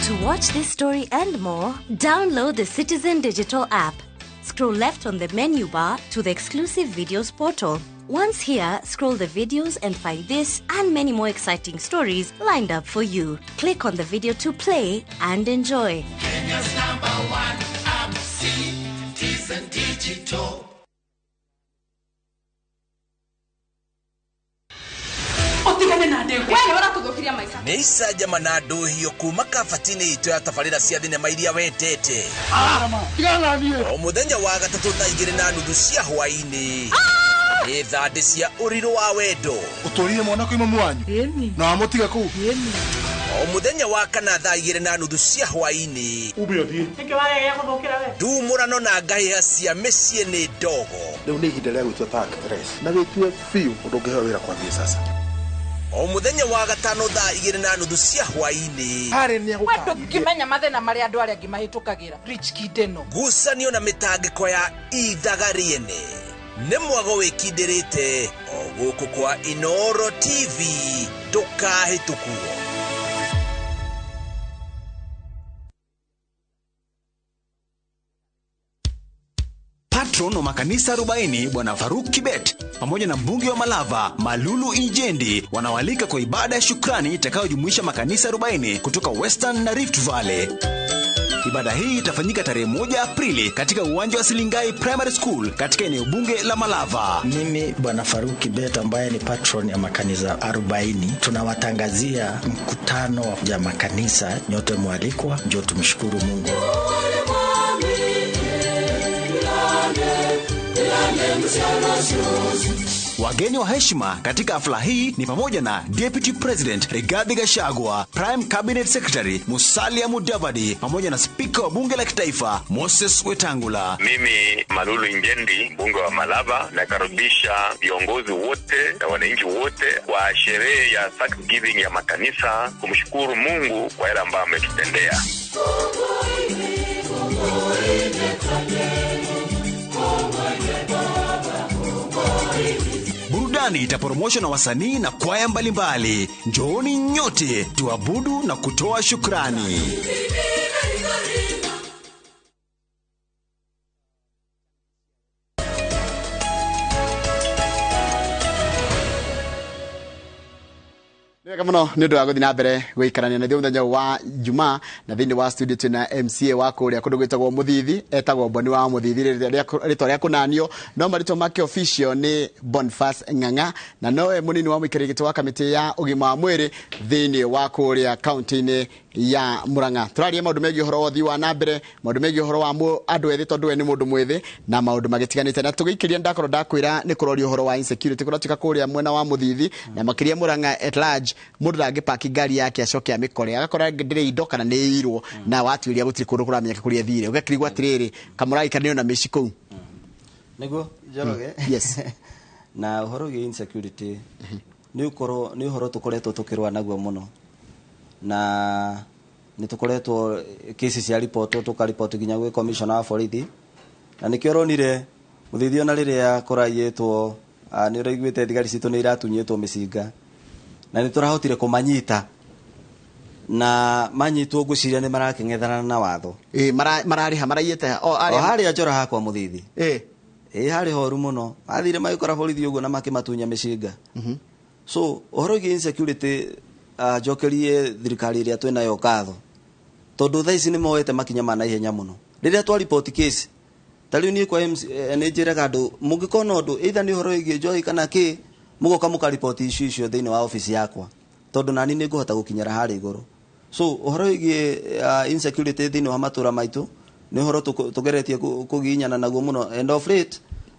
To watch this story and more, download the Citizen Digital app. Scroll left on the menu bar to the exclusive videos portal. Once here, scroll the videos and find this and many more exciting stories lined up for you. Click on the video to play and enjoy. Kenya's #1 app, Citizen Digital. Nĩ icanjama na ndũhio kuma kabatini itu ya tabarĩra cia thinema iria wendete. O mũthenya wa gatatũ thaa 2:30 cia hwaĩ-inĩ. Nĩ thandĩ cia ũrirũ wa wendo. Ũtũrire mwana kwa imamu wanyu na wamũtiga kũu. O mũthenya wa kana thaa 2:30 cia hwaĩ-inĩ. Ndumũrano na ngahĩha cia mĩciĩ nĩ ndogo. Rĩu nĩ ihinda rĩa gũtua tax na wĩtue biũ ũndũ ũngĩheo wĩra kwambia sasa. O mũthenya wa gatano thaa 2:30 cia hwaĩ-inĩ. Harĩ nĩ agũka. Ngimenya mathĩna marĩa andũ arĩa angĩ mahĩtũkagĩra. Rich Kid ĩno. Ngucanio na mĩtangĩko ya ithaga rĩene. Nĩ mwago wĩkindĩrĩte o gũkũ kwa Inooro TV. Ndũkahĩtũkuo. Patron wa makanisa 40 Bwana Faruk Kibet pamoja na mbunge wa Malava Malulu Injendi wanawalika kwa ibada ya shukrani itakayojumuisha makanisa 40 kutoka Western na Rift Valley. Ibada hii itafanyika tarehe 1 Aprili katika uwanja wa Silingai Primary School katika eneo bunge la Malava. Mimi Bwana Faruk Kibet ambaye ni patron ya makanisa 40 tunawatangazia mkutano ya makanisa, nyote mwalikwa, njoo tumshukuru Mungu. Wageni wa heshima katika hafla hii ni pamoja na Deputy President Rigathi Gachagua, Prime Cabinet Secretary Musalia Mudavadi pamoja na Speaker wa Bunge la Kitaifa Moses Wetangula. Mimi Malulu Injendi, mbunge wa Malava, nakaribisha viongozi wote na wananchi wote kwa sherehe ya Thanksgiving ya makanisa kumshukuru Mungu kwa yale ambayo ametutendea. Shukrani itaporomoshwa na wasanii na kwaya mbalimbali. Njooni nyote tuabudu na kutoa shukrani. Kama no nĩ ũndũ wa gũthiĩ na mbere gũikarania na mũthenya wa Jumaa na thĩinĩ wa studio tuna MCA wako ũrĩa kũndũ gwĩtagwo Mũthithi etagwo Boni wa Mũthithi rĩtwa rĩa kũnanio no marĩtwa make official nĩ Boniface Ng'ang'a na nowe mũnini wa mũikarĩri gĩtĩ wa kamĩtĩ ya ũgima wa mwĩrĩ thĩinĩ wa kũrĩa kaunti-inĩ ya Murang'a. Tũraria maũndũ megiĩ ũhoro wa ũthii wa na mbere, maũndũ megiĩ ũhoro wa andũ ethĩ tondũ we nĩ mũndũ mwĩthĩ na maũndũ magĩtiganĩte, na tũgĩikĩria ndakorwo ndakwĩra nĩ kũroria ũhoro wa insecurity kũratuĩka kũrĩa mwena wa Mũthithi na makĩria Murang'a at large. Mũndũ ndangĩpaki ngari yake acoke amĩkore agakora ndĩrĩ indo kana nĩ irwo na watuĩria gũtirĩ kũndũ kũramenyeka kũrĩa thire ũgakĩrigwo atĩrĩrĩ kamũraikanĩo na mĩci kũu nĩguo Njoroge. Yes. Na ũhoro wĩ insecurity nĩ ũhoro tũkoretwo tũkĩrũa naguo mũno na nĩ tũkoretwo cases cia report tũkaripoti nginya gwĩ commissioner wa borithi na nĩkĩo ronire Mũthithi ona rĩrĩa kũraiyĩtwo nĩ ũraiguĩte thigari citũ nĩ iratunyĩtwo mĩcinga na nĩ tũrahotire kũmanyita na manyitwo ngwĩciria nĩ marakĩng'ethana na watho. Mararĩha maraiyĩte o harĩa Njora hakwa Mũthithi harĩ horu mũno athire magĩkora borithi ũguo na makĩmatunya mĩcinga. So ũhoro wĩgiĩ insecurity njokerie thirikari ĩrĩa twĩnayo ngatho tondũ thaa ici nĩ moete makinya ma naihenya mũno. Rĩrĩa twa report case ta rĩu niĩ kwa nĩ njĩraga andũ mũngĩkona ũndũ either nĩ ũhoro wĩgiĩ njohi kana kĩ mũgoka mũkaripoti icio thĩinĩ wa ofisi yakwa tondũ nani nĩ ngũhota gũkinyĩra harĩa igũrũ. So ũhoro wĩgiĩ insecurity thĩinĩ wa matũra maitũ nĩ ũhoro tũgeretie kũginyana naguo mũno and of late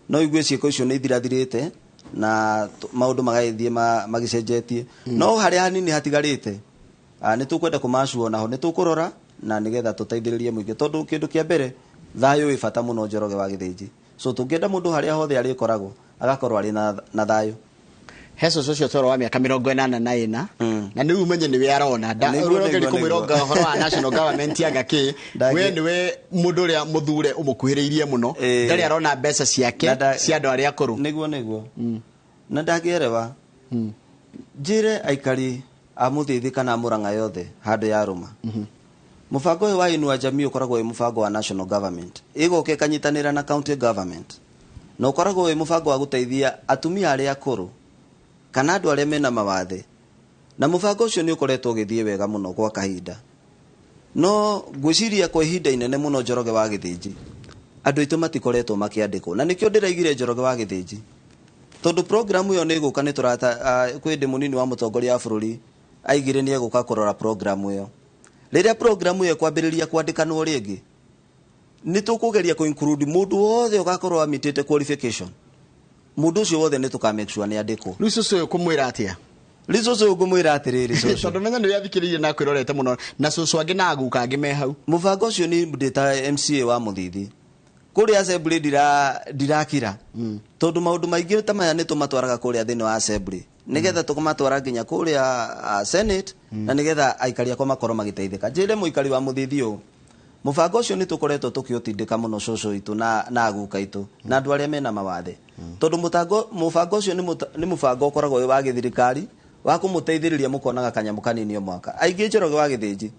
no igue ciĩko icio nĩ ithirathirĩte na maũndũ magagĩthiĩ magĩcenjetie no harĩa hanini hatigarĩte nĩ tũkwenda kũmacuo naho nĩ tũkũrora na nĩgetha tũteithĩrĩrie mũingĩ tondũ kĩndũ kĩa mbere thayũ wĩ bata mũno Njoroge wa Gĩthĩnji. So tũngĩenda mũndũ harĩa hothe arĩkoragwo agakorwo arĩ na thayũ. Heso socio toro wa miaka 84 na nĩ umenye nĩ we arona nĩ kũmwĩronga ũhoro wa national government ya Gakĩ we nĩ we mũndũ ũrĩa mũthure ũmũkuhĩrĩirie mũno ndarĩ arona mbeca ciake cia andũ arĩa akũrũ nĩguo na ndangĩerewa njĩre aikari a Mũthithi kana Murang'a yothe handũ ya rũma mũbango ũyũ wa Inua Jamii ũkoragwo wĩ mũbango wa national government ĩgoka ĩkanyitanĩra na county government na ũkoragwo wĩ mũbango wa gũteithia atumia arĩa akũrũ kana andũ arĩa mena mawathe na mũbango ũcio nĩ ũkoretwo ũgĩthiĩ wega mũno kwa kahinda no ngwĩciria kwa ihinda inene mũno Njoroge wa Gĩthĩnji andũ aitũ matikoretwo makĩandĩkwo na nĩkĩo ndĩraigire Njoroge wa Gĩthĩnji tondũ program ĩyo nĩ ĩgũka nĩ tũrata kwĩ ndĩ mũnini wa mũtongoria wa bũrũri aigire nĩ egũka kũrora program ĩyo rĩrĩa program ĩyo kwambĩrĩria kwandĩkanwo rĩngĩ nĩ tũkũgeria kũ include mũndũ wothe ũgakorwo amitĩte qualification mũndũ ũcio wothe nĩ tũka make sure nĩ andĩkwo. Rĩu kũmwĩra atĩa Rizozo ngũmwĩra atĩrĩrĩ tondũ menya nĩ yathikĩrĩirie na kwĩrorete mũno na cũcũ angĩ na aguka angĩ me hau. Mũbango ũcio nĩ ndĩta MCA wa Mũthithi kũrĩa assembly ndirakira tondũ maũndũ maingĩ ta maya nĩ tũmatwaraga kũrĩa thĩinĩ wa assembly nĩgetha tũkamatwara nginya kũrĩa senate na nĩgetha aikari akwa makorwo magĩteithĩka. Njĩre mũikari wa Mũthithi ũũ mũbango ũcio nĩ tũkoretwo tũkĩũtindĩka mũno cũcũ itũ na aguka itũ na andũ arĩa mena mawathe tondũ mũbango ũcio nĩ mũbango ũkoragwo wĩ wa gĩthirikari wa kũmũteithĩrĩria mũkonaga kanyamũ kanini o mwaka. Aingĩ Njoroge wa Gĩthĩnji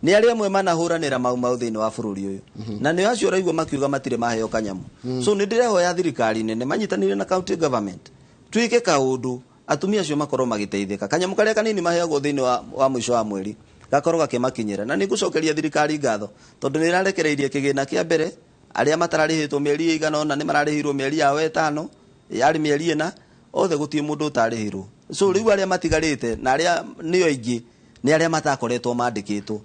nĩ arĩa amwe manahũranĩra mau thĩinĩ wa bũrũri ũyũ na nĩ acio ũraigua makiuga matirĩ maheo kanyamũ. So nĩ ndĩrehoya thirikari nene manyitanĩire na county government tuĩke kaũndũ atumia acio makorwo magĩteithĩka kanyamũ karĩa kanini maheagwo thĩinĩ wa mũico wa mweri gakorwo gakĩmakinyĩra na nĩ ngũcokeria thirikari ngatho tondũ nĩ ĩrarekereirie kĩgĩna kĩa mbere arĩa matararĩhĩtwo mĩeri ĩigana ũna nĩ mararĩhirwo mĩeri yao ĩtano yarĩ mĩeri ĩna othe gũtirĩ mũndũ ũtarĩhirwo. So rĩu arĩa matigarĩte na arĩa nĩo aingĩ nĩ arĩa matakoretwo mandĩkĩtwo.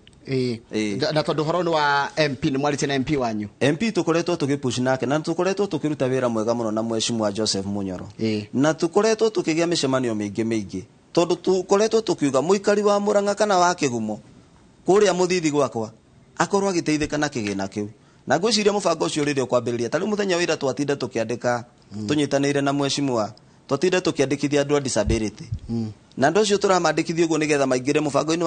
Na tondũ horo nĩ wa MP nĩ mwarĩtie na MP wanyu. MP tũkoretwo tũgĩpush nake na tũkoretwo tũkĩruta wĩra mwega mũno na Mheshimiwa Joseph Munyoro na tũkoretwo tũkĩgĩa mĩcemanio mĩingĩ tondũ tũkoretwo tũkiuga mũikari wa Murang'a kana wa Kĩgumo kũrĩa Mũthithi gwakwa akorwo agĩteithĩka na kĩgĩna kĩu na ngwĩciria mũbango ũcio rĩrĩa ũkwambĩrĩria tarĩ mũthenya wĩra twatinda tũkĩandĩka tũnyitanĩire na Mheshimiwa twatinda tũkĩandĩkithia andũ a disability na andũ acio tũramandĩkithia ũguo nĩgetha maingĩre mũbango-inĩ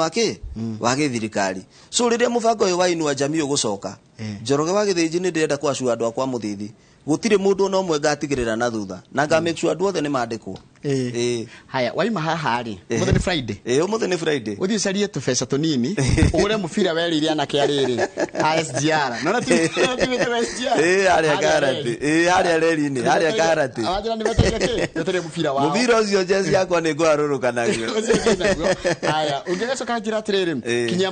wa gĩthirikari. So rĩrĩa mũbango ũyũ wa Inua Jamii ũgũcoka Njoroge wa Gĩthĩnji nĩ ndĩrenda kwacua andũ akwa Mũthithi gũtirĩ mũndũ ona ũmwe ngatigĩrĩra na thutha na nga make sure andũ othe nĩ mandĩkwo haya waima haha ri muthe ni Friday muthe ni Friday uthi ucarie tubeca tunini ugure mubira werire anake ariri ASGR nona tu SGR aria karati aria reri-ini aria karati awajira ni meteire ke mubira wao mubira ucio jezi yakwa ni ngwaruruka naguo haya ungecoka njira atiriri kinya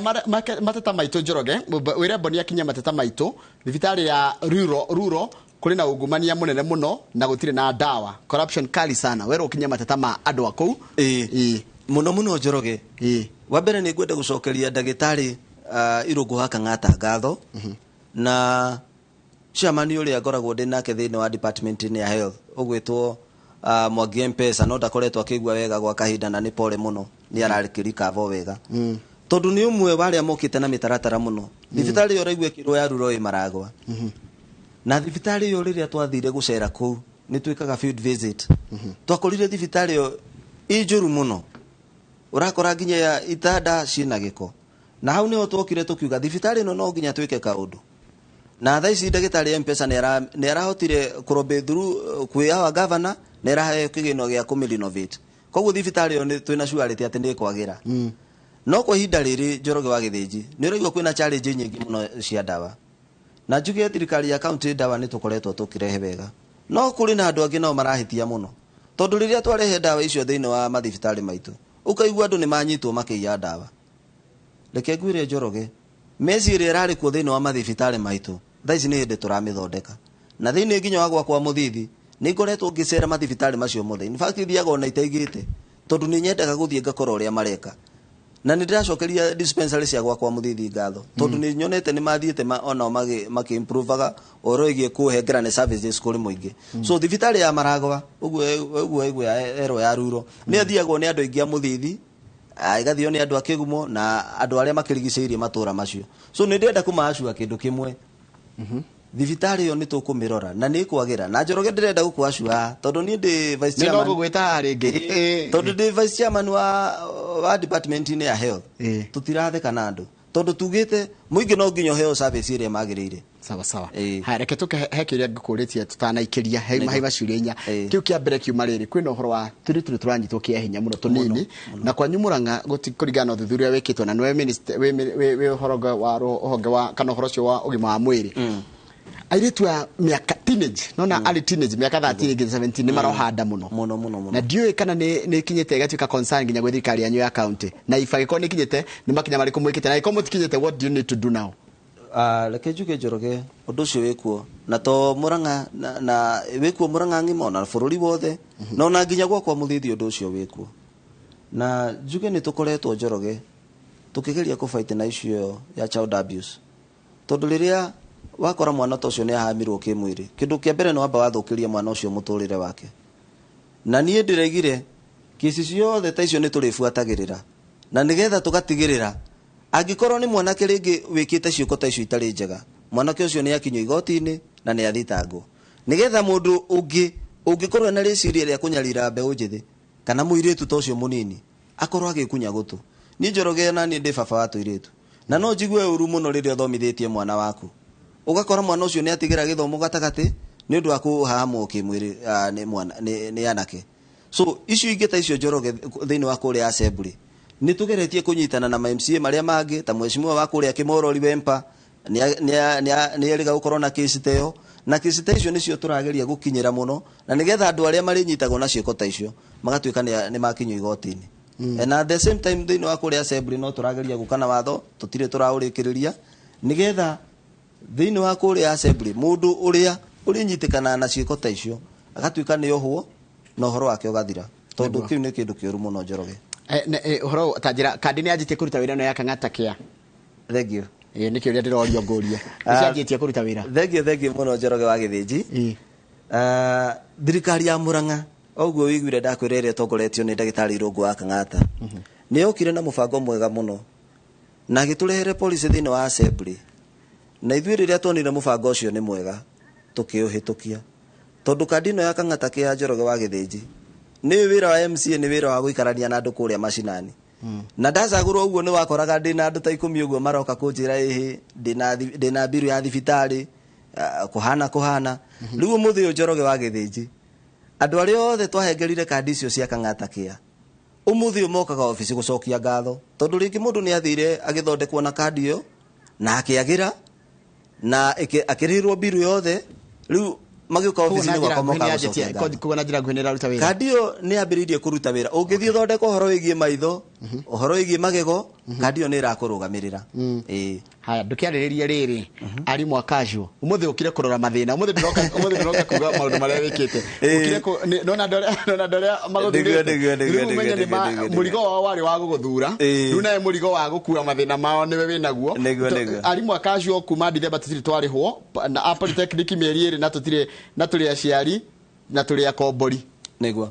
mateta maitu Njoroge wire Bonia kinya mateta maitu thibitari ya ruro kuri na ungumania munene muno na gutire na dawa corruption kali sana wero kinya mateta ma andu akou muno Njoroge wa mbere ni ngwenda gucokeria ndagitari Irungu wa Kang'ata ngatho na chairman uria ngoragwo ndi nake thiini wa department ya health ugwitwo Mwangi Mpesa no ndakoretwo akigua wega gwa kahinda na ni pole muno ni ararikirika vo wega tondu ni umwe waria mokite na mitaratara muno thibitari yo raigwe kirwo ya ruro imaragwa na thibitari yo riria twathire gucera ku ni twikaga field visit twakorire thibitari yo ijuru muno urakora nginya ya itanda cina giko na hau niho twokire tukiuga thibitari no no nginya twike kaundu na thaa ici ndagitari Mpesa ni arahotire kurobe through kwi awa governor ni arahe kigino gia kumirenovate koguo thibitari yo twina surety ati ni kwagira no kwa ihinda riri Njoroge wa Githĩnji ni ũraigua kwina challenge nyingi muno cia dawa na njuge thirikari ya county dawa ni tukoretwo tukirehe wega no kuri na andu angi no marahitia muno tondu riria twarehe dawa icio thiini wa mathibitari maitu ukaigua andu ni manyitwo makiya dawa reke ngwire Njoroge meciria irari kuo thiini wa mathibitari maitu thaa ici ni hindi turamithondeka na thiini nginya wagwa kwa Muthithi ni ngoretwo ngicera mathibitari macio mothe in fact thiaga ona itaigite tondu ni nyendaga guthie ngakora uria mareka na ni ndiracokeria dispensary cia kwa Muthithi ngatho tondu ni nyonete ni mathiete ona maki improveaga oroigie kuhengerane services kuri muingi so thibitari ya Maragwa uguo ya ero ya ruro ni athiagwo ni andu aingi a Muthithi igathio ni andu akigumo na andu aria makirigiceirie matura macio so ni ndenda kumacua kindu kimwe thibitari yo ni tukumirora na ni kwagira na Njoroge ndirenda gukwacua tondu ni ndi vice chairman ni no gwita ringi tondu ndi vice chairman wa department ni ya health tutiratheka na andu tondu tugite muingi no nginyo heo service iria magirire sawa ha reke tuke hekiria ngukuritie tutanaikiria haiba ciuria kiu kia mbere kiuma riri kwina uhoro wa turi turanyitwo kia hinya muno tunini na kwa nyumuranga gutikũringana thuthuria wikitwo na niwe minister we uhoroga wa honge wa kana uhoro cio wa ugima wa mwiri airitu ya miaka teenage nona ali teenage miaka 13 nginya 17 ni marohanda muno na ndiwe kana ni kinyete gatuika concern nginya gwe thirikari yanyu ya county na ifagiko ni kinyete ni makinya mari kumwikite na ikomo tikinyete what do you need to do now reke njuge Njoroge undu ucio wikuo na to Murang'a na wikuo Murang'a ng'ima na bururi wothe no na nginya gwa kwa Muthithi undu ucio wikuo na njuge ni tukoretwo Njoroge tukigeria ku fight na icio ya child abuse tondu riria wakora mwana tocio ni ahamirwo kimwiri kindu kia mbere no amba wathukiria mwana ucio muturire wake na nie ndiregire kesi ciothe ta icio ni turifuatagirira na nigetha tugatigirira angikorwo ni mwana kiringi wikite ciuko ta icio itari njega mwana ucio ni akinyo igoti-ini na ni athitangwo nigetha mundu ungikorwo na riciria ria kunyarira mbeu njithi kana muiritu ta ucio munini akorwo agikunya gutu ni Njoroge na ni ndi baba wa tuiritu na no njigue uru muno riria thomithitie mwana waku ugakora mwana ucio ni atigira githomo gatagati ni undu wa kuhahamwo kimwiri ni mwana ni anake so icio ingita icio Njoroge thiini wa kuria assembly ni tugeretie kunyitana na MCA maria mangi ta mheshimiwa wa kuria Kimorori Wempa ni eriga gukorwo na case teo na case icio nicio turageria gukinyira muno na nigetha andu aria mari nyitagwo na ciiko ta icio magatuika ni makinyo igoti-ini and at the same time thiini wa kuria assembly no turageria gukana watho tutire turaurikiriria nigetha thiini wa kuria assembly mundu uria urinyitikana na ciiko ta icio agatuika ni ohwo na uhoro wake ugathira tondu kiu ni kindu kiuru muno Njoroge uhoro tajira kandi ni ajitie kuruta wira no ya Kang'ata kia thank you ni kiuria ndirorio nguria ajitie kuruta wira thank you muno Njoroge wa Githĩnji thirikari ya Murang'a oguo wiguire ndakwirere tongoretio ni ndagitari Irungu wa Kang'ata ni okire na mubango mwega muno na giturehere policy thiini wa assembly na ithuĩ rĩrĩa tuonire mubango ucio ni mwega tukiuhitukia tondu kandino ya Kang'ata kia Njoroge wa Githĩnji ni wira wa MCA ni wira wa guikarania na andu kuria mashinani na ndacagurwo uguo ni wakoraga ndina andu ta 10 uguo maroka kunjira ihi ndina biru ya thibitari kuhana riu muthi Njoroge wa Githĩnji Andũ arĩa othe twahengerire kandi icio cia Kang'ata Care. Umuthi umokaga ofisi gucokia ngatho. Tondu ringi mundu ni athire agithondekwo na kandi iyo na akiagira na akirirwo biru yothe riu magiuka ofisi ni gwakomoka gucokia ngatho. Kuona njira nguhinira ruta wira. Kandi iyo ni ambiririe kuruta wira. Ungithie thondeka uhoro wigie maitho, uhoro wigie magego, kandi iyo ni irakurugamirira. Haya ndukiariririe riri ari mwakajwo umuthi ukire kurora mathina umuthi ndiroka kuga maundu maria wikite ukire nona ndore maguthire murigo wao wari wa guguthura riu nae murigo wa gukua mathina mao niwe winaguo ari mwakajwo kuma ndithemba tutiri twarihwo na polytechnic mieri iri na turi aciari na turi akombori niguo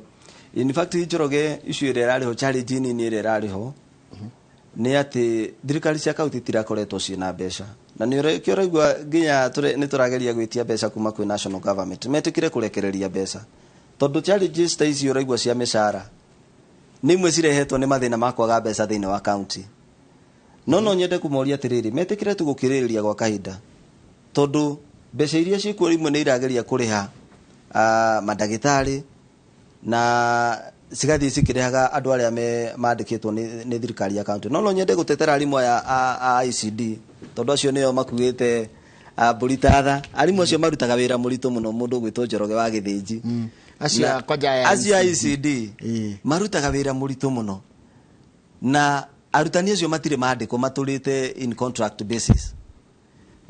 in fact Njoroge issue ire rariho challenge ni ire rariho ni ati thirikari cia kaunti tirakoretwo ciina mbeca na ni uraigua nginya ni turageria gwitia mbeca kuma kwi national government metikire kurekereria mbeca tondu challenges ta ici uraigua cia mishara ni imwe cirehetwo ni mathina ma kwaga mbeca thiini wa county no nyende kumoria atiriri metikire tu gukiririria gwa kahinda tondu mbeca iria cikuo imwe ni irageria kuriha madagitari na sigathi sikirehaga andu aria mandikitwo ni thirikari ya county no nyende gutetera arimu ya ICD tondu acio nio makuite bulitatha arimu acio marutaga wira muritu muno mundu gwitwo Njoroge wa Githinji acio ICD marutaga wira muritu muno na arutani acio matire mandiko maturite in contract basis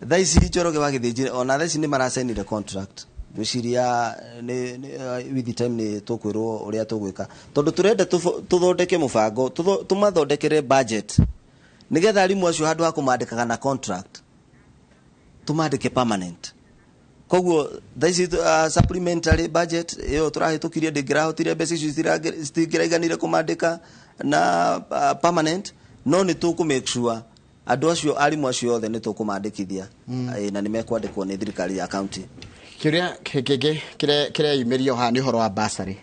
thaici Njoroge wa Githinji ona thaici ni marasainire contract Duciria with the time ni tukwirwo uria tugwika tondu turenda tuthondeke mubango tumathondekere budget nigetha arimu acio handu ha kumandikaga na contract tumandike permanent koguo thaici supplementary budget iyo turahitukirie ndingirahotire mbeca icio citingiraiganire kumandika na permanent no ni tuku make sure andu acio arimu acio othe ni tukumandikithia na ni mekwandikwo ni thirikari ya county kiria kire imerio ha ni horo wa basari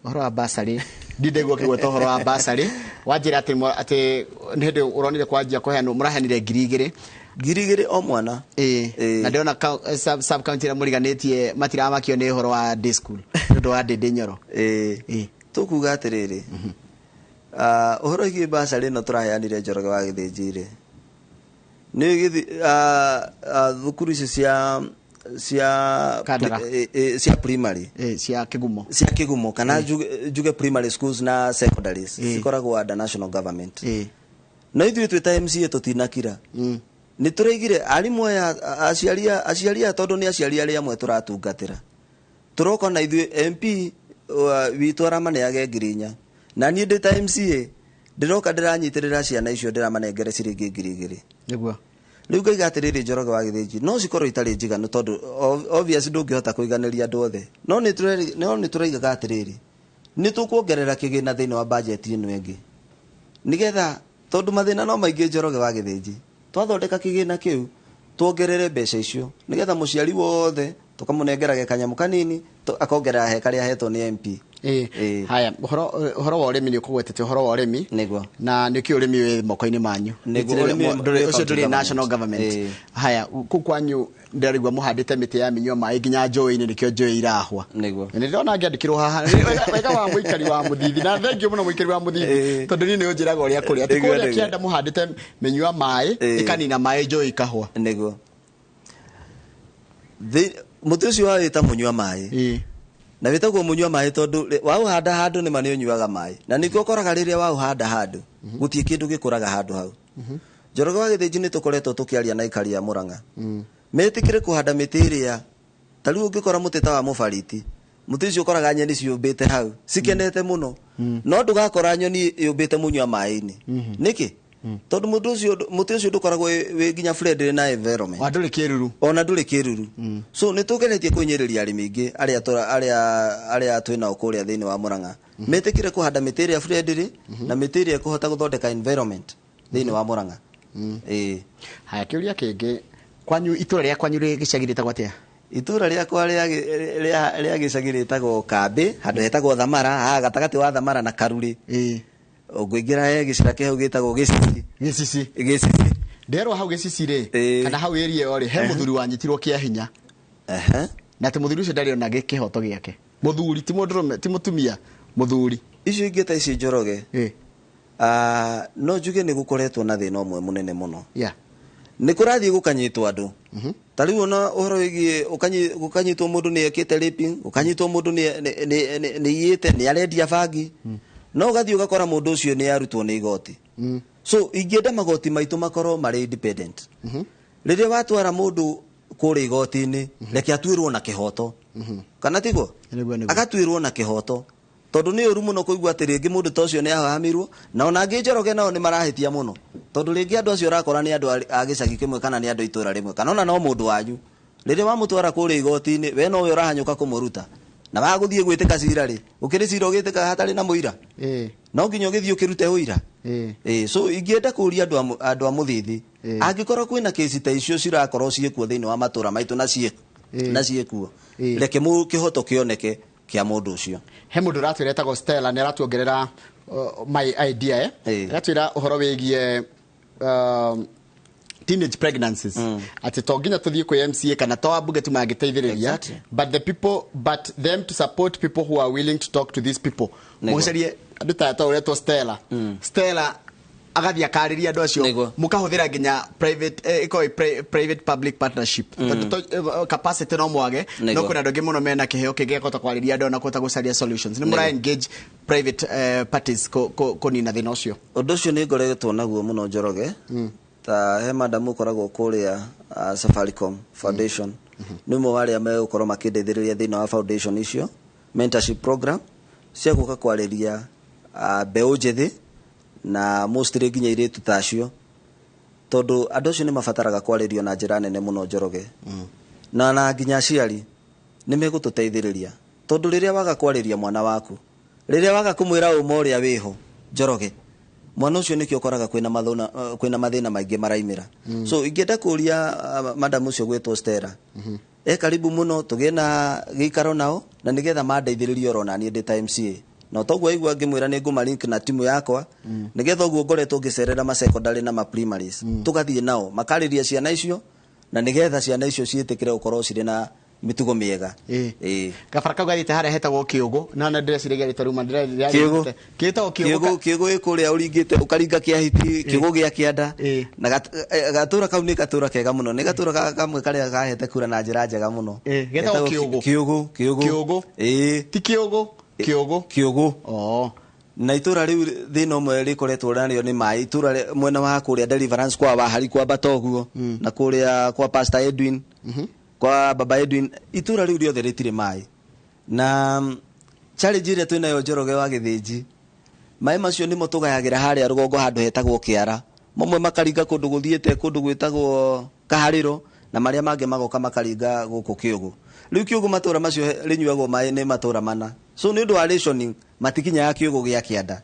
horo wa basari ndindegwo kigweta horo wa basari wajira ati ndi uronire kwanjia kuheanwo muraheanire ngiri o mwana na ndiona sub county ra muriganitie matiramakio ni horo wa day school ndu wa Ndindi Nyoro tukuga atiriri uhoro igi basari no turaheanire Njoroge wa Githinji ni thukuru cia primary cia Kigumo kana juge primary schools na secondaries cikoragwo under national government na ithuĩ twita MCA tutinakira ni turaigire arimu ya aciaria tondu ni aciari aria amwe turatungatira turoko na ithuĩ MP witu aramaneyage ngirinya na ni ndita MCA ndiroka ndiranyitirira ciana icio ndiramanengere ciringi 2,000 niguo riu ngaiga atiriri Njoroge wa Githinji no cikorwo itari njiganu tondu obviously ndungihota kuiganiria andu othe no ni turaigaga atiriri ni tukuongerera kigina thiini wa budget ino ingi nigetha tondu mathina no maingi Njoroge wa Githinji twathondeka kigina kiu tuongerere mbeca icio nigetha muciari wothe tukamunengerage kanyamu kanini akongerera he karia hetwo ni MP haya horo wa urimi ni ukugwetete horo wa urimi niguo na niki urimi wi moko-ini manyu ucio nduri national government haya kwanyu ndirigwa muhandite miti ya minywa mai nginya njoi-ini nikio njoi irahwa niguo ndirona ngiandikirwo haha wega wa muikari wa Muthithi na thengio muno muikari wa Muthithi tondu ni unjiraga uria kuria ati kuria kianda muhandite minywa mai ikanina mai njoi ikahwa niguo muti ucio wa wita munywa mai na witagwo munywa mai tondu wa uhanda handu ni mani unyuaga mai na nikio koraga riria wa uhanda handu gutie kindu gikuraga handu hau Njoroge wa Githinji ni tukoretwo tukiaria na ikari ya Murang'a metikire kuhanda miti iria tariu ungikora mutita wa mubariti muti ucio koraga nyeni ciumbite hau cikenete muno no ndugakora nyoni yumbite munywa mai-ini niki tondu muti ucio ndukoragwo wi nginya friendly na environment nduri kiruru ona nduri kiruru so ni tugeretie kunyiriria arimi ingi aria twina okuria thiini wa Murang'a metikire kuhanda miti iria friendly na miti iria kuhota guthondeka environment thiini wa Murang'a haya kiuria kingi kwanyu itura ria kwanyu ri gicagirite gwatia itura riakwa ria gicagirite Kambi handu hetagwo Thamara gatagati wa Thamara na Karuri ungwingira gicira kihau gitagwo Gicisi nderwo hau Gicisi ri kana hau area ori he muthuri wanyitirwo kia hinya na te muthuri ucio ndari ona gikihoto giake muthuri ti mundurume ti mutumia muthuri icio ingĩ ta ici Njoroge no njuge nĩ gukoretwo na thĩna ũmwe mũnene mũno nĩ kũrathiĩ gũkanyitwo andũ ta rĩu ona ũhoro wĩgiĩ gũkanyitwo mũndũ nĩ ekĩte raping gũkanyitwo mũndũ nĩ iyĩte nĩ arendia bangi no ũgathiĩ ũgakora mũndũ ũcio nĩ arutwo nĩ igoti so ingĩenda magoti maitũ makorwo marĩ independent rĩrĩa watwara mũndũ kũrĩ igoti-inĩ reke atuĩrwo na kĩhoto kana tiguo agatuĩrwo na kĩhoto tondũ nĩ ũru mũno kũigua atĩ rĩngĩ mũndũ ta ũcio nĩ ahamirwo na ona angĩ Njoroge nao nĩ marahĩtia mũno tondũ rĩngĩ andũ acio ũrakora nĩ andũ a gĩcagi kĩmwe kana nĩ andũ itũra rĩmwe kana ona no mũndũ wanyu rĩrĩa wamũtwara kũrĩ igoti-inĩ we nowe ũrahanyũka kũmũruta na wagũthiĩ gwĩtĩka cira rĩ ũkĩrĩ cira ũgĩtĩka hatarĩ na mũira no nginya ũgĩthiĩ ũkĩrute ũira so ingĩenda kũria andũ a mũthithi angĩkorwo kwĩna kesi ta icio cirakorwo ciĩkuo thĩinĩ wa matũra maitũ na ciĩkuo reke kĩhoto kĩoneke kia mũndũ ũcio he mũndũ ratwĩra etagwo Stella nĩ aratuongerera my idea ratwĩra ũhoro wĩgiĩ teenage pregnancies ati to nginya tuthie kwa MCA kana to abunge tu magiteithĩrĩria but them to support people who are willing to talk to these people mucarie andu ta ũretwo Stella agathia karĩria andũ acio mũkahũthĩra nginya private public partnership capacity no mwage no kuna andũ angĩ mũno mena kĩheo kĩngĩhota kwarĩria andũ na kũhota gũcaria solutions nĩ mũra engage private parties kũnina thĩna ũcio ũndũ ũcio nĩ ngoretwo naguo mũno Njoroge ta he madam ũkoragwo kũrĩa Safaricom Foundation nĩ ũmwe wa arĩa megũkorwo makĩndeithĩrĩria thĩinĩ wa foundation icio mentorship program cia gũka kwarĩria mbeũ njĩthĩ na mostly nginya iretu tacio tondu andũ acio nĩ mabataraga kwarĩrio na njĩra nene mũno Njoroge na nginya aciari nĩ megũtũteithĩrĩria tondu rĩrĩa waga kwarĩria mwana waku rĩrĩa waga kũmwĩra ũma ũrĩa wĩho Njoroge mwana ũcio nĩkĩo ũkoraga kwĩna mathĩna maingĩ maraimĩra so ingĩenda kũria madam ũcio gwĩtwo Stella karibu mũno tũgĩe na gĩikaro nao na nĩgetha mandeithĩrĩrie oro na niĩ ndĩ ta MCA no toguo aigua ngĩmwĩra nĩ ngũmalink na timu yakwa nĩgetha ũguo ngoretwo ngĩcerera ma secondary na ma primaries tũgathiĩ nao makarĩria ciana icio na nĩgetha ciana icio ciĩtĩkĩre gũkorwo cirĩ na mitugo mĩega gabara kau gathĩte harĩa hetagwo Kĩũgũ na ndĩreciria rĩtwa rĩu Kĩũgũ kũrĩa ũringĩte ũkaringa Kĩahiti Kĩũgũ gĩa Kĩanda na gatũra kau nĩ gatũra kega mũno nĩ gatũra kamwe karĩa kahete kura na njĩra njega mũno getagwo Kĩũgũ ti Kĩũgũ na itura riu thĩna ũmwe rĩkoretwo rĩanĩo nĩ maĩ itura mwena wa kũrĩa Deliverance kwa Wahari kwa Batoguo na kũrĩa kwa Pastor Edwin kwa Baba Edwin itura riu rĩothe rĩtirĩ maĩ na challenge ĩrĩa twĩnayo Njoroge wa Gĩthĩnji maĩ macio nĩmo tũgayagĩra harĩa rũgongo handũ hetagwo Kĩara mamwe makaringa kũndũ gũthiĩte kũndũ gwĩtagwo Kaharĩro na marĩa mangĩ magoka makaringa gũkũ Kĩũgũ rĩu Kĩũgũ matũra macio rĩnyuagwo maĩ nĩ matũra mana so nĩ ũndũ wa rationing matikinya ya Kĩũgũ gĩa Kĩanda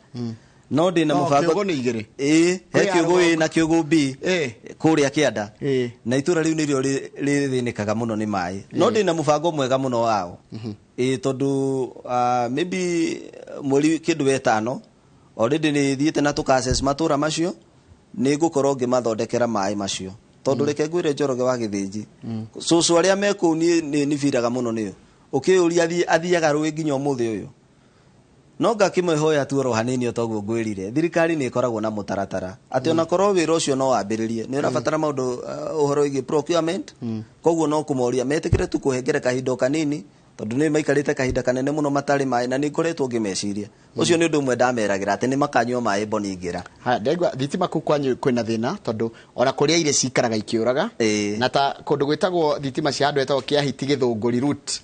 no ndĩ na mũbango Kĩũgũ nĩ igĩrĩ he Kĩũgũ na Kĩũgũ B kũrĩa Kĩanda na itũra rĩu nĩrĩo rĩthĩnĩkaga mũno nĩ maĩ no ndĩ na mũbango mwega mũno wao tondũ maybe mweri kĩndũ wetano already nĩ thiĩte na tũkaccess matũra macio nĩ ngũkorwo ngĩmathondekera maĩ macio tondu reke ngwĩre Njoroge wa Gĩthĩnji cũcũ arĩa mekũu nĩ biraga mũno nĩyo ũkĩũria athiaga rũĩ nginya ũmũthĩ ũyũ no ngakĩmwehoya tu oro hanini otoguo ngwĩrire thirikari nĩ ĩkoragwo na mũtaratara atĩ ona korwo wĩra ũcio no wambĩrĩrie nĩ ũrabatara maũndũ ũhoro wĩgiĩ procurement koguo no kũmoria metĩkĩre tu kũhengere kahinda kanini tondu nĩ maikarĩte kahinda kanene mũno matarĩ maĩ na nĩ ngoretwo ngĩmeciria ũcio nĩ ũndũ ũmwe ndameragĩra atĩ nĩ makanyua maĩ boningĩra ndegwa thitima kũu kwanyu kwĩna thĩna tondu ona kũrĩa irĩ cikaraga ikĩũraga na ta kũndũ gwĩtagwo thitima cia handũ hetagwo Kĩahiti Gĩthũngũri route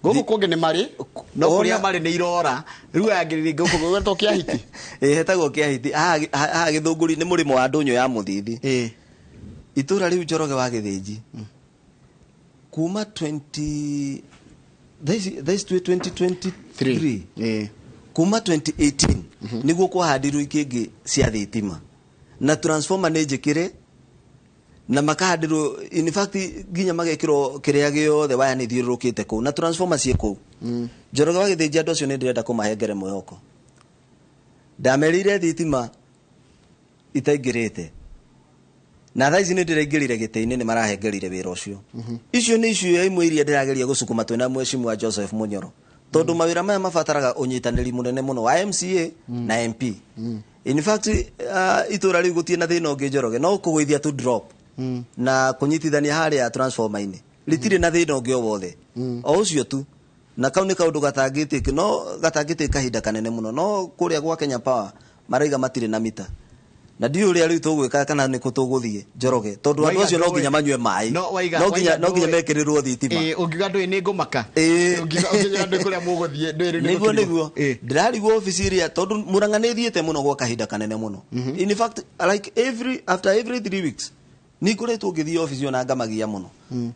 gũkũ kũngĩ nĩ marĩ no kũrĩa marĩ nĩ irora rĩu yagĩrĩria gũkũ gwĩtagwo Kĩahiti hetagwo Kĩahiti haha Gĩthũngũri nĩ mũrĩmo wa ndũnyũ ya mũthithi itũra rĩu Njoroge wa Gĩthĩnji kuma 2023 kuma 2018 nĩguo kwahandirwo ikĩngĩ cia thitima na transformer nĩ njĩkĩre na makahandirwo in fact nginya magekĩrwo kĩrĩa gĩothe waya nĩ thiũrũrũkĩte kũu na transformer ciĩ kũu Njoroge wa Gĩthĩnji andũ acio nĩ ndĩrenda kũmahengere mwĩhoko ndamerĩire thitima itaingĩrĩte na thaa ici nĩ ndĩraingĩrire gĩtĩ-inĩ nĩ marahengerire wĩra ũcio icio nĩ icio imwe iria ndĩrageria gũcukuma twĩna Mheshimiwa Joseph Munyoro tondũ mawĩra maya mabataraga ũnyitanĩri mũnene mũno wa MCA na MP in fact itũra rĩu gũtie na thĩna ũngĩ Njoroge no kũgũithia tu drop na kũnyitithania harĩa transformer-inĩ ritirĩ na thĩna ũngĩ o wothe o ũcio tu na kau nĩ kaũndũ gatangĩtĩka no gatangĩtĩka kahinda kanene mũno no kũrĩa gwa Kenya Power maraiga matirĩ na mita na ndiũ ũrĩa rĩu tũgwĩka kana nĩ kũtũgũthiĩ Njoroge tondũ andũ acio no nginya manyue maĩ no nginya mekĩrĩrwo thitima ũngiuga ndũĩ nĩ ngũmaka ũngiuga ndũĩ kũrĩa mũgũthiĩ nĩguo ndĩrarigwo ofici ĩrĩa tondũ Mũrang'a nĩ thiĩte mũno gwa kahinda kanene mũno in fact like after every 3 weeks nĩ ngoretwo ngĩthiĩ ofici ona ngamagia mũno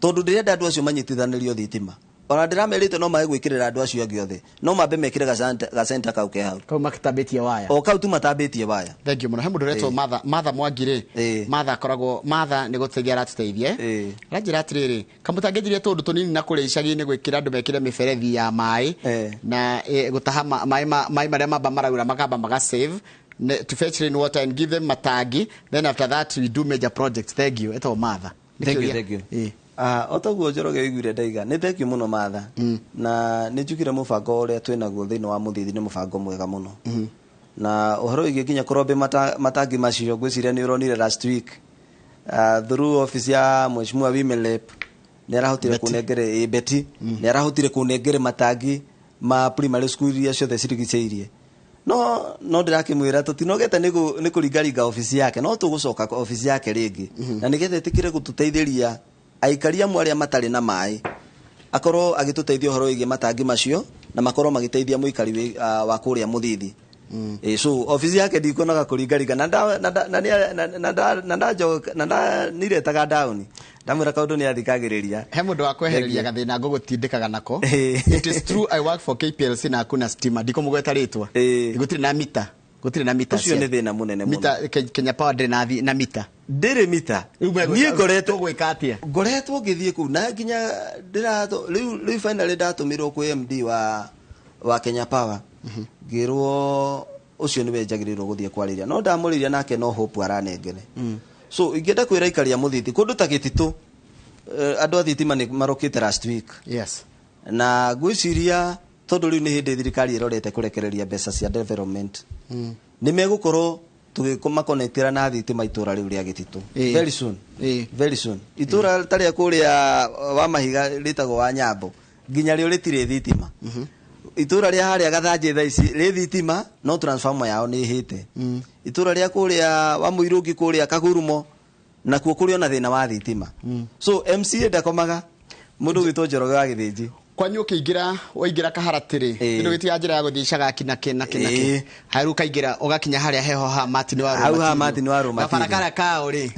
tondũ ndĩrenda andũ acio manyitithanĩrio thitima ona ndĩramerĩte no maĩ gwĩkĩrĩra andũ acio angĩ othe no mambe mekĩre gacenta kau ke hau kau makĩtambĩtie waya o kau tu matambĩtie waya thank you mũno he mũndũ ũretwo Martha Mwangi Martha akoragwo Martha nĩ gũteithia aratũteithie aranjĩra atĩrĩrĩ kamũtangĩnjirie tũndũ tũnini na kũrĩa icagi-inĩ gwĩkĩra andũ mekĩre mĩberethi ya maĩ na gũtaha maĩ marĩa mamba maraura makamba magasave to fetch rain water and give them matangi then after that we do major projects thank you etwo Martha thank you otaguo Njoroge wiguire ndaiga nĩ thank you mũno Martha na nĩ njugire mũbango ũrĩa twĩnaguo thĩinĩ wa Mũthithi nĩ mũbango mwega mũno na ũhoro wĩgiĩ nginya kũrombe matangi macio ngwĩciria nĩ ũronire last week through office ya Mheshimiwa Wimelep nĩ arahotire kũnengere Beti nĩ arahotire kũnengere matangi ma primary school iria ciothe cirigicĩirie no ndirakĩmwĩra tũtinogete nĩ kũringaringa office yake no tũgũcoka office yake rĩngĩ na nĩgetha ĩtĩkĩre gũtũteithĩria aikaria amwe arĩa matarĩ na maĩ akorwo agĩtũteithia ũhoro wĩgiĩ matangi macio na makorwo magĩteithia mũikari wa kũrĩa Mũthithi so office yake ndikuonaga kũringaringa na niretaga down ndamwĩra kaũndũ nĩ athikagĩrĩria he mũndũ wa kwehereria gathĩna ngũgũtindĩkaga nako it is true I work for KPLC na kuna stima ndikomũgweta rĩtwa gũtirĩ na mita ũcio nĩ thĩna mũnene mũno Kenya Power ndĩrĩ na mita ndĩrĩ mita niĩ ngoretwo gwĩka atĩa ngoretwo ngĩthiĩ kũu na nginya rĩu finally ndatũmirwo kwĩ MD wa Kenya Power ngĩrwo ũcio nĩwe njagĩrĩirwo gũthiĩ kwarĩria no ndamũrĩria nake no hope aranengene so ingĩenda kwĩra aikari a Mũthithi kũndũ ta Gĩtitũ andũ a thitima nĩ marokĩte last week na ngwĩciria tondũ rĩu nĩ hĩndĩ thirikari ĩrorete kũrekereria mbeca cia development nĩ megũkorwo tũgĩmakonectĩra na thitima itũra rĩu rĩa Gĩtitũ very soon itũra tarĩa kũrĩa wa Mahiga rĩtagwo wa Nyambo nginya rĩo rĩtirĩ thitima itũra rĩa harĩa Gathanjĩ thaa ici rĩ thitima no transformer yao nĩ hĩte itũra rĩa kũrĩa wa Mũirũngi kũrĩa Kagurumo nakuo kũrĩ ona thĩna wa thitima so MCA ndakomaga mũndũ gwĩtwo Njoroge wa Gĩthĩnji kwanyu ũkĩingĩra waingĩra Kaharatĩrĩ kĩndũ gĩtiga njĩra ya gũthiĩ Icagaki na kĩ harĩ ũkaingĩra ũgakinya harĩa heho ha Martin wa Rũma gabarakara kao rĩ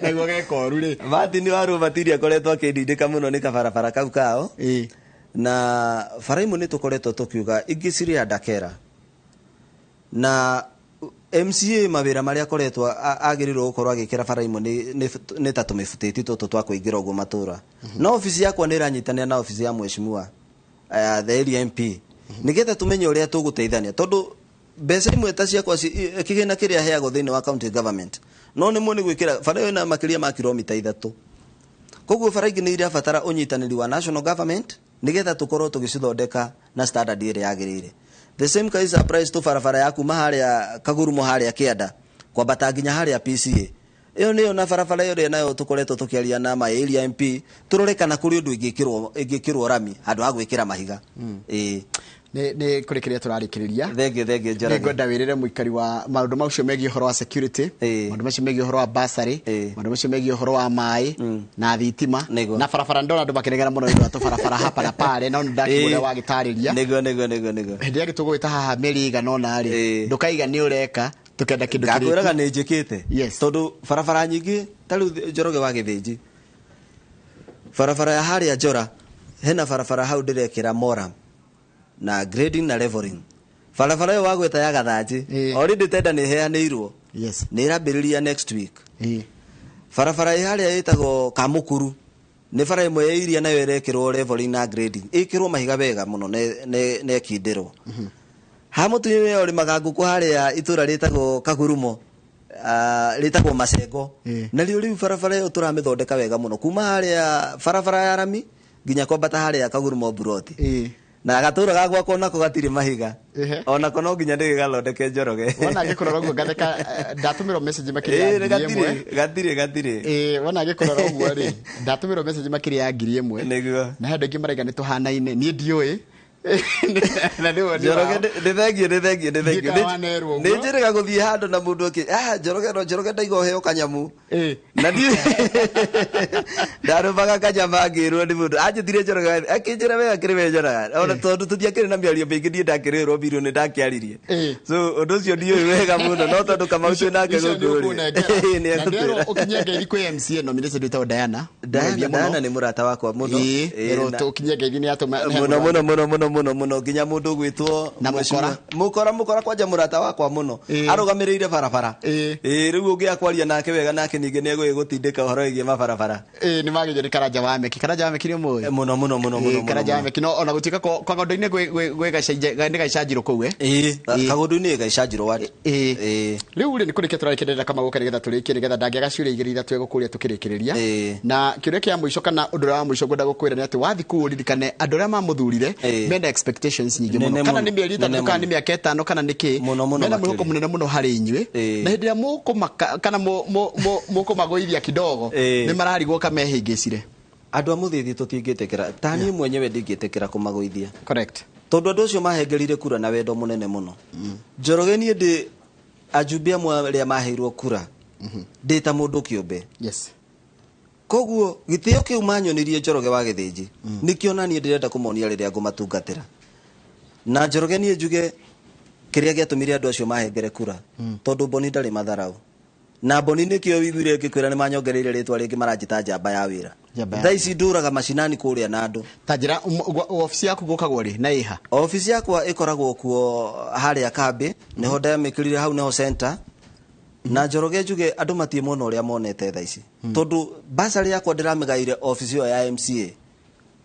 naguo gekoru rĩ Martin wa Rũma tiri akoretwo akĩndindĩka mũno nĩ kabarabara kau kao na Faraimo nĩ tũkoretwo tũkiuga ingĩ cirĩ andakera na MCA mawĩra marĩa akoretwo agĩrĩirwo gũkorwo agĩkĩra Faraimo nĩ ta tũmĩbutĩti tũtũ twa kũingĩra ũguo matũra no ofisi yakwa nĩ ĩranyitanĩra na ofisi ya Mheshimiwa the area MP nĩgetha tũmenye ũrĩa tũgũteithania tondũ mbeca imwe ta ciakwa kĩgĩna kĩrĩa heagwo thĩinĩ wa county government no nĩ mũni gwĩkĩra bara na makĩria ma kilomita 3 koguo bara ingĩ nĩ irabatara ũnyitanĩri wa national government nĩgetha tũkorwo tũgĩcithondeka na standard ĩrĩa yagĩrĩire the same case applies to barabara ya kuma harĩa Kagurumo harĩa Kĩanda kwambata nginya harĩa PCA ĩyo nĩyo na barabara ĩyo nayo tũkoretwo tũkĩaria na ma area MP tũrorekana kũrĩ ũndũ ingĩkĩrwo rami handũ ha gwĩkĩra mahiga nĩ kũrekeria tũrarĩkĩrĩria thenge Njoroge ngwenda wĩrĩre mũikari wa maũndũ macio megiĩ ũhoro wa security maũndũ macio megiĩ ũhoro wa bursary maũndũ macio megiĩ ũhoro wa maĩ na thitima na barabara ndona andũ makĩregera mũno nĩ watũ barabara hapa na pale no ndakĩmũrĩa wagĩtarĩria nego hĩndĩ ya gĩtũgwĩta haha mĩri igana ũna rĩ ndũkaiga nĩ ũreka tũkenda kĩndũ kĩrĩkũ ngakwĩraga nĩ njĩkĩte tondũ barabara nyingĩ ta rĩu Njoroge wa Gĩthĩnji barabara ya harĩa Njora hena barabara hau ndĩrekĩra Moram na grading na leveling barabara yo wagweta ya Gathanjĩ already tenda nĩ heanĩirwo nĩ ĩrambĩrĩria next week barabara harĩa ĩtagwo Kamũkuru nĩ bara ĩmwe ya iria nayo ĩrekĩrwo leveling na grading ĩkĩrwo mahiga wega mũno nĩ ekindĩrwo ha mũtumia ũrĩ magangũkũ harĩa itũra rĩtagwo Kagurumo litagwo Macengo na riu barabara yo turamithondeka wega muno kuma haria barabara ya rami nginya kwambata haria Kagurumo Buroti na gatura gagwa kona ko gatiri mahiga ona kono nginya ndigathondeke Njoroge wona gikurora guo gatheka ndatumiro message makiri gatire wona gikurora guo ri ndatumiro message makiri ya 1000 niguo na hendo ingi maraiga nituhanaine ni ndioi na Njoroge ndithengio ni njirega guthie handu na mundu ki Njoroge ndaigo heo kanyamu na ndi ndarubaga kanyama ngirwo ndi mundu anjithire Njoroge akinjira wega kiriwe Njoroge ona tondu tutiakire na miario mingi ndi ndakirirwo biru ni ndakiaririe so undu ucio ndi wega muno no tondu kama ucio nake gundu ni ndero ukinye ngeithi kwi MCA nominated witao Diana ni murata wakwa muno ero ukinye ngeithi ni atuma muno nginya mundu gwitwo na mukora kwanja murata wakwa muno arugamirire barabara riu ungiakwaria nake wega nake ninge ni egutindika uhoro igie mabarabara ni magije ni Karanja wa Meki ni moyo muno Karanja wa Meki no ona gutika kwa gondo-ini gwe gaicajiro kou kagondo-ini gaicajiro wari riu ni kurike turarekerera kama guka nigetha turikie nigetha ndangiaga ciuria igiri ithatũ egukuria tukirikiriria na kiuria kia muico kana undu wa muico ngwenda gukwira ni ati wathi kuuririkane andu aria mamuthurire menda expectations nyingi muno kana ni mieri ithatũ kana ni miaka 5 kana niki mena mwihoko munene muno hari inyue na hindi ya mukumaka kana mukumagoithia kidogo ni mararigwo kamehingicire andu amuthithi tutingitekera tani mwenyewe ndingitekera kumagoithia correct tondu andu acio mahengerire kura na wendo munene muno Njoroge ni ndi ajumbe amwe aria maheirwo kura ndita mundu kiumbe yes koguo gitio kiu manyonirie Njoroge wa Githinji nikionania ndirenda kumonia riria ngumatungatira na Njoroge ni njuge kiria giatumire andu acio mahengere kura tondu Boni ndari matharau na Boni nikio wiguire ngikwira ni manyongereire ritwa ringi maranjita njamba ya wira thaici nduraga macinani kuria na andu tajira ofisi yaku gukagwo ri na iha ofisi yakwa ikoragwo kuo haria kambi niho ndamikirire hau neho center na Njoroge njuge andu matie muno uria monete thaici tondu basari yakwa ndiramigaire ofisi yo ya MCA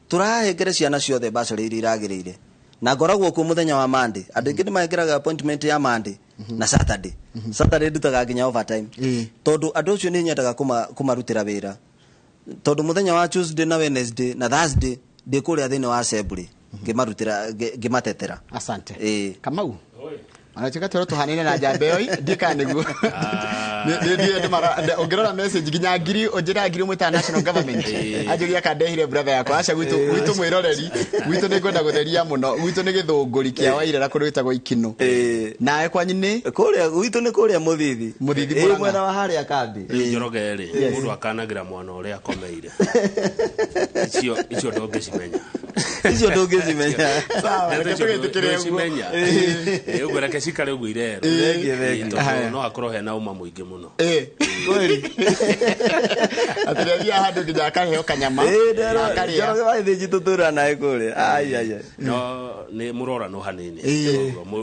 turahengere ciana ciothe basari iria iragirire na ngoragwo ku muthenya wa Monday andu ingi nimahengeraga appointment ya Monday na Saturday ndutaga nginya overtime tondu andu acio ni nyendaga kumarutira wira tondu muthenya wa Tuesday na Wednesday na Thursday ndi kuria thini wa assembly ngimarutira ngimatetera asante Kamau anachika toro tuhanine na jambe yoi ndika niguo ndi ongerora message ginya ngiri onjira ngiri mu international government ajuria kadehire brother yakwa acha gwitu mwiroreri gwitu ni ngwenda gutheria muno gwitu ni githunguri kia wairera kurwitagwo ikino nae kwanyu ni kuria gwitu ni kuria muthithi mwena wa haria kambi Njoroge ri mundu akanagira mwana uria akomeire icio ndongicimenya sawa tukizikire ugwira keshikare ugwire no akoro hena uma muingi muno kweli atiria handu nginya kaheo kanyama Njoroge wa Githinji tutura nae kuria ai no ni murora no hanini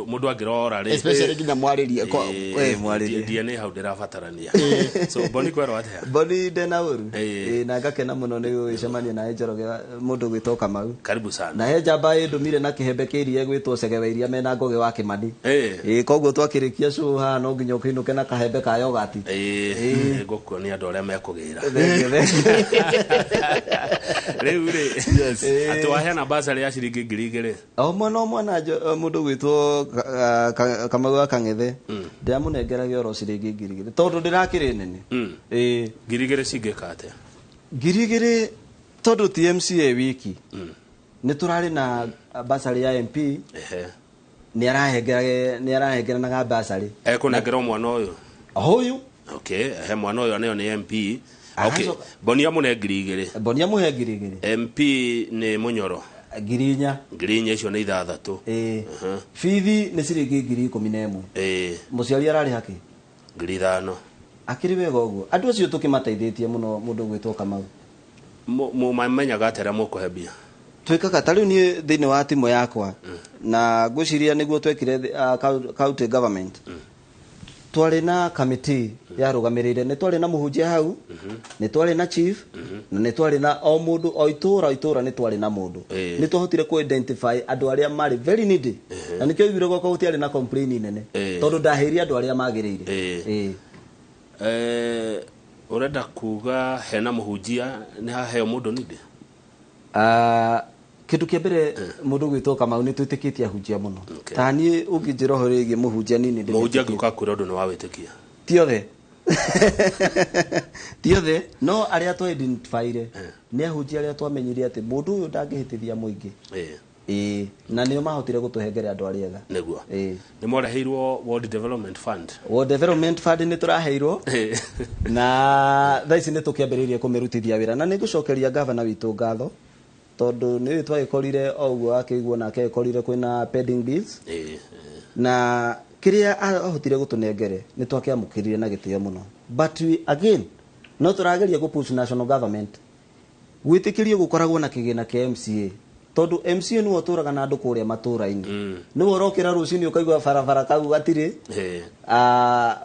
mundu angirora ri especially nginya mwaririe mwaririe ni hau ndirabatarania so Boni kwero atia Boni ndena uru na ngakena muno ni gwicemania na Njoroge mundu gwitoka mau karibu sana na he njamba ndumire na kihembe kirie gwitwo Segewe iria mena Ngoge wa Kimani koguo twakirikia cuha no nginya ukinuke na kahembe ka yogati gukwo ni andu aria mekugira riu ri atu ahena basari ya ciringi 2,000 o mwana mundu gwitwo Kamau Kang'ethe ndiamunengeragia oro ciringi 2,000 tondu ndirakiri nene 2,000 cingikate 2,000 tondu TMCA wiki ni turari na basari ya MP ni arahengera na basari ekunengera mwana uyu huyu he mwana uyu anayo ni MP Boni amune 2,000 Boni amuhe 2,000 MP ni Munyoro ngirinya icio ni 6 fithi ni ciringi 11,000 muciari arari haki 5,000 akiri wega uguo andu acio tukimateithĩtie muno mundu gwitwo Kamau mamenyaga atera mukuhebia twikaga tariu ni thini wa timu yakwa na ngwiciria niguo twekire county government twari na committee ya rugamirire ni twari na muhunjia hau ni twari na chief na ni twari na o mundu o itura ni twari na mundu ni twahotire ku identify andu aria mari very needy na nikio igire goko gutiari na complain nene tondu ndahiria andu aria magirire Urenda kuga hena muhunjia ni haheo mundu ninde? Kindu kia mbere mundu gwitwo Kamau ni twitikitie ahunjia muno. Tani unginjira ho rigi muhunjia nini ndi. Muhunjia nguka kwira undu ni wa witikia. Ti othe. Ti othe no aria twa identifyire ni ahunjia aria twamenyire ati mundu uyu ndangihitithia muingi. Na nio mahotire gutuhengere andu aria ega. Neguo. Ni moreheirwo World Development Fund. World Development Fund ni turaheirwo. Na thaisi ni tukiambiriria kumirutithia wira na ningucokeria governor witu ngatho. Tondu ni twagikorire oguo akigwo na akekorire kwina pending bills. Na kiria ahotire gutunengere ni twakiamukirire na gitio muno. But again no turageria go push national government. Gwitikirie gukoragwo na kigina ke MCA. Tondu MCA ni oturaga na andu kuria matura-ini. Ni worokira rucini ukaigwa barabara kau gatiri.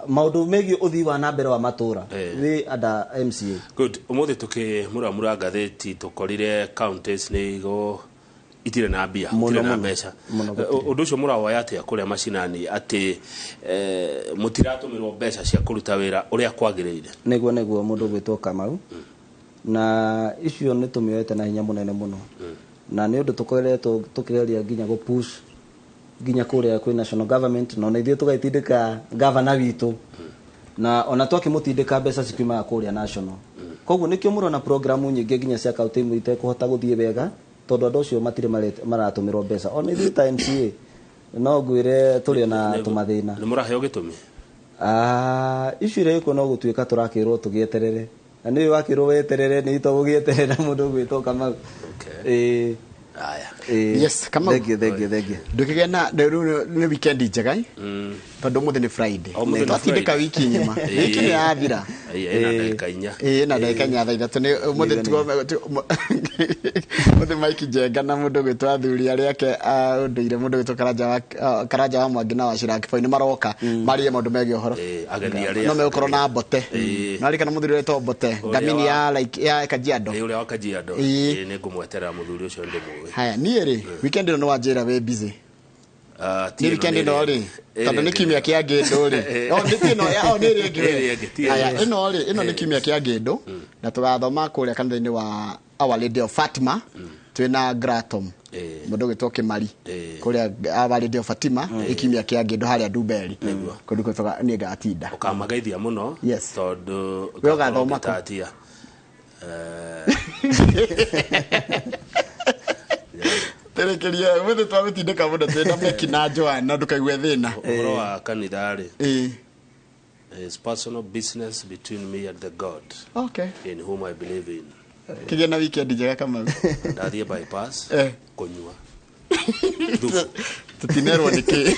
Maundu megi uthii wa nambere wa matura wi ada MCA. Good. Umuthi tukimuramura ngatheti tukorire counties ni go itire na mbia, itire na mbeca. Undu ucio murawoya atia kuria macinani ati mutiratumirwo mbeca cia kuruta wira uria kwagirire? Neguo mundu gwitwo Kamau. Na icio ni tumioete na hinya munene muno. Na ni undu tukireria nginya go push nginya kuria kwi national government no nithie tugaitindika governor witu na ona twakimutindika mbeca cikiuma kuria national. Koguo nikio murona programu nyingi nginya cia county imwe kuhota guthie wega tondu andu acio matire maratumirwo mbeca ona ithuĩ ta MCA no ngwire turi na tumathina. Ni muraheo gitumi? Icio reko no gutuika turakirwo tugieterere na ni wakirwo weterere ni tugugieterera mundu gwitwo Kamau. Yes, Kamau. Thegi. Ndukigena ni weekend njega tondu muthi ni Friday. Twatindika wiki nyuma. Wiki ni yathira. Na ndagika inya thaa ithatu ni muthi muthi Mike Njenga na mundu gwitwo athuri aria ake unduire mundu gwitwo Karanja wa Mwangi na Wachira Kiboi ni maroka marie maundu megi uhoro. Ageni aria no megukoro na Mbote. Narika na muthuri wetwo Mbote ngamini ya Kajiado. Uria wa Kajiado. Ni ngumweterera muthuri ucio ndimu. Haya niĩ rĩ weekend no wanjira we busy. Ni weekend no rĩ tondu ni kimia kia Ngĩndũ rĩ no nditino ya ni rĩngĩ. Haya ino ni kimia kia Ngĩndũ na tugathoma kuria kanitha-ini wa Our Lady of Fatima twina Gratom mundu gwitwo Kimari kuria Our Lady of Fatima ikimia kia Ngĩndũ haria Dumberi kundu kwethaga ni ngatinda ukamageithia muno tondu we ugathoma tatia terekeria wethe twagutindika mundu twenda Meki na Joanna ndukaigue thina uhoro wa kanitha ri is personal business between me and the God in whom I believe in. Kigena weekend njega Kamau ndathie bypass kunyua tutinerwo niki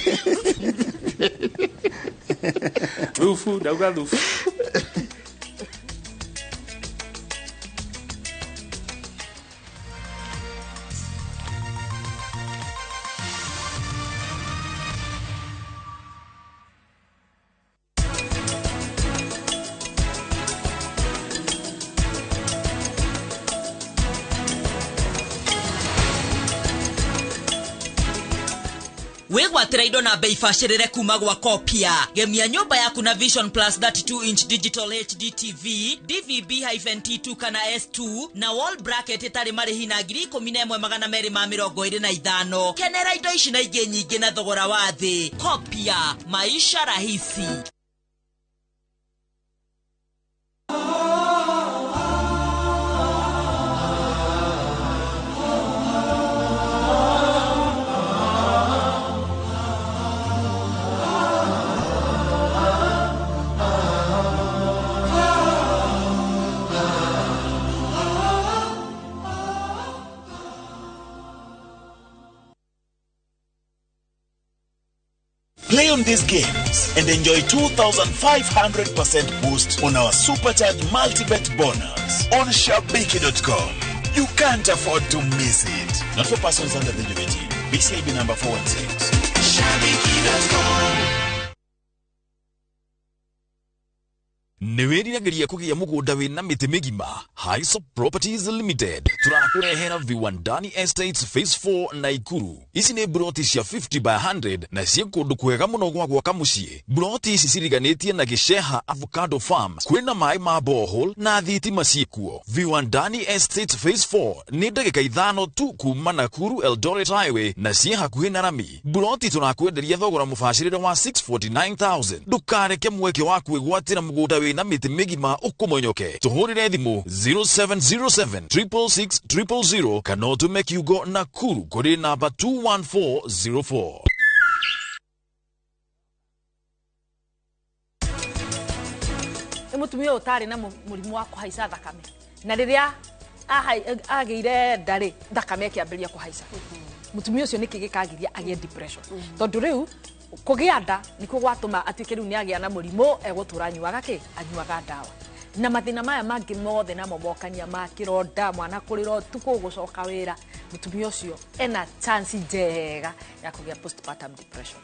thufu ndauga thufu. Wegwatira indo na bei bacĩrĩre kuma gwa Kopia. Gemia nyumba yaku na Vision Plus 32-inch digital HD TV, DVB-T2 kana S2 na wall bracket itarĩ marĩhi na 11,225. Kenera indo ici na ingĩ nyingĩ na thogora wa thĩ. Kopia, maisha rahisi. Play on these games and enjoy 2,500% boost on our supercharged multi-bet bonus on Shabiki.com. You can't afford to miss it. Not for persons under the age of 18. BCLB number 416. Shabiki.com. wĩriragĩria kũgĩa mũgũnda wĩna mĩtĩ mĩgima, Highsop Properties Limited tũrakũrehera Viwandani Estates Phase 4 Naikuru. Ici nĩ broti cia 50 by 100 na cia kũndũ kwega mũno gwa gwaka mũciĩ. Broti ici ciriganĩtie na Gĩceha Avocado Farms, kwĩna maĩ ma borehole na thitima ciĩkuo. Viwandani Estates Phase 4 nĩ ndagĩka 5 tu kuma Nakuru Eldoret Highway na ciĩ hakuhĩ na Rami. Broti tũrakwenderia thogora mũbacĩrĩre wa 649,000. Ndũkareke mweke wa kwĩgwatĩra mũgũnda wĩna mĩtĩ mĩgima ũkũmonyoke. Tũhũrĩre thimũ 0707 666 000 kana ũtũme kiugo Nakuru kũrĩ namba 21404. Mutumia utari na murimu wa kuhaica thakame na riria agĩire ndarĩ thakame kĩambĩrĩria kuhaica. Mutumia ũcio nĩkĩ gĩkagiria agĩe depression tondũ rĩu kũgĩa nda nĩkuo gwatũma atuĩke rĩu nĩagĩa na mũrimũ egũtũra anyuaga ndawa na mathĩna maya mangĩ mothe namo mokania ma kĩronda, mwana kũrĩra ũtukũ, gũcoka wĩra. Mutumia ũcio ena chance njega ya kũgĩa postpartum depression.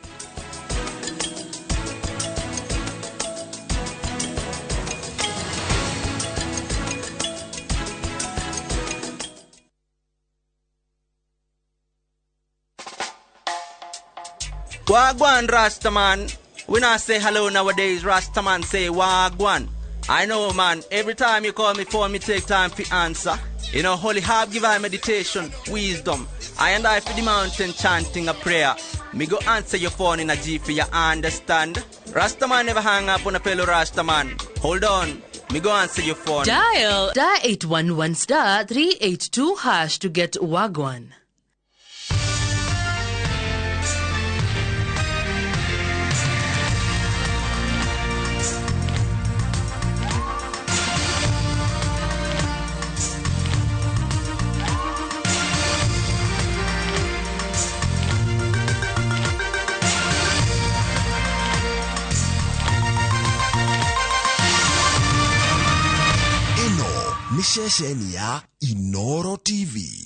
Wagwan Rastaman. When I say hello nowadays, Rastaman say Wagwan. I know, man, every time you call me phone, me take time for answer. You know, Holy Harp give I meditation, wisdom. I and I for the mountain chanting a prayer. Me go answer your phone in a G for you understand. Rastaman never hang up on a fellow Rastaman. Hold on, me go answer your phone. Dial *811*382# to get Wagwan. Ni ceceni ya Inoro TV.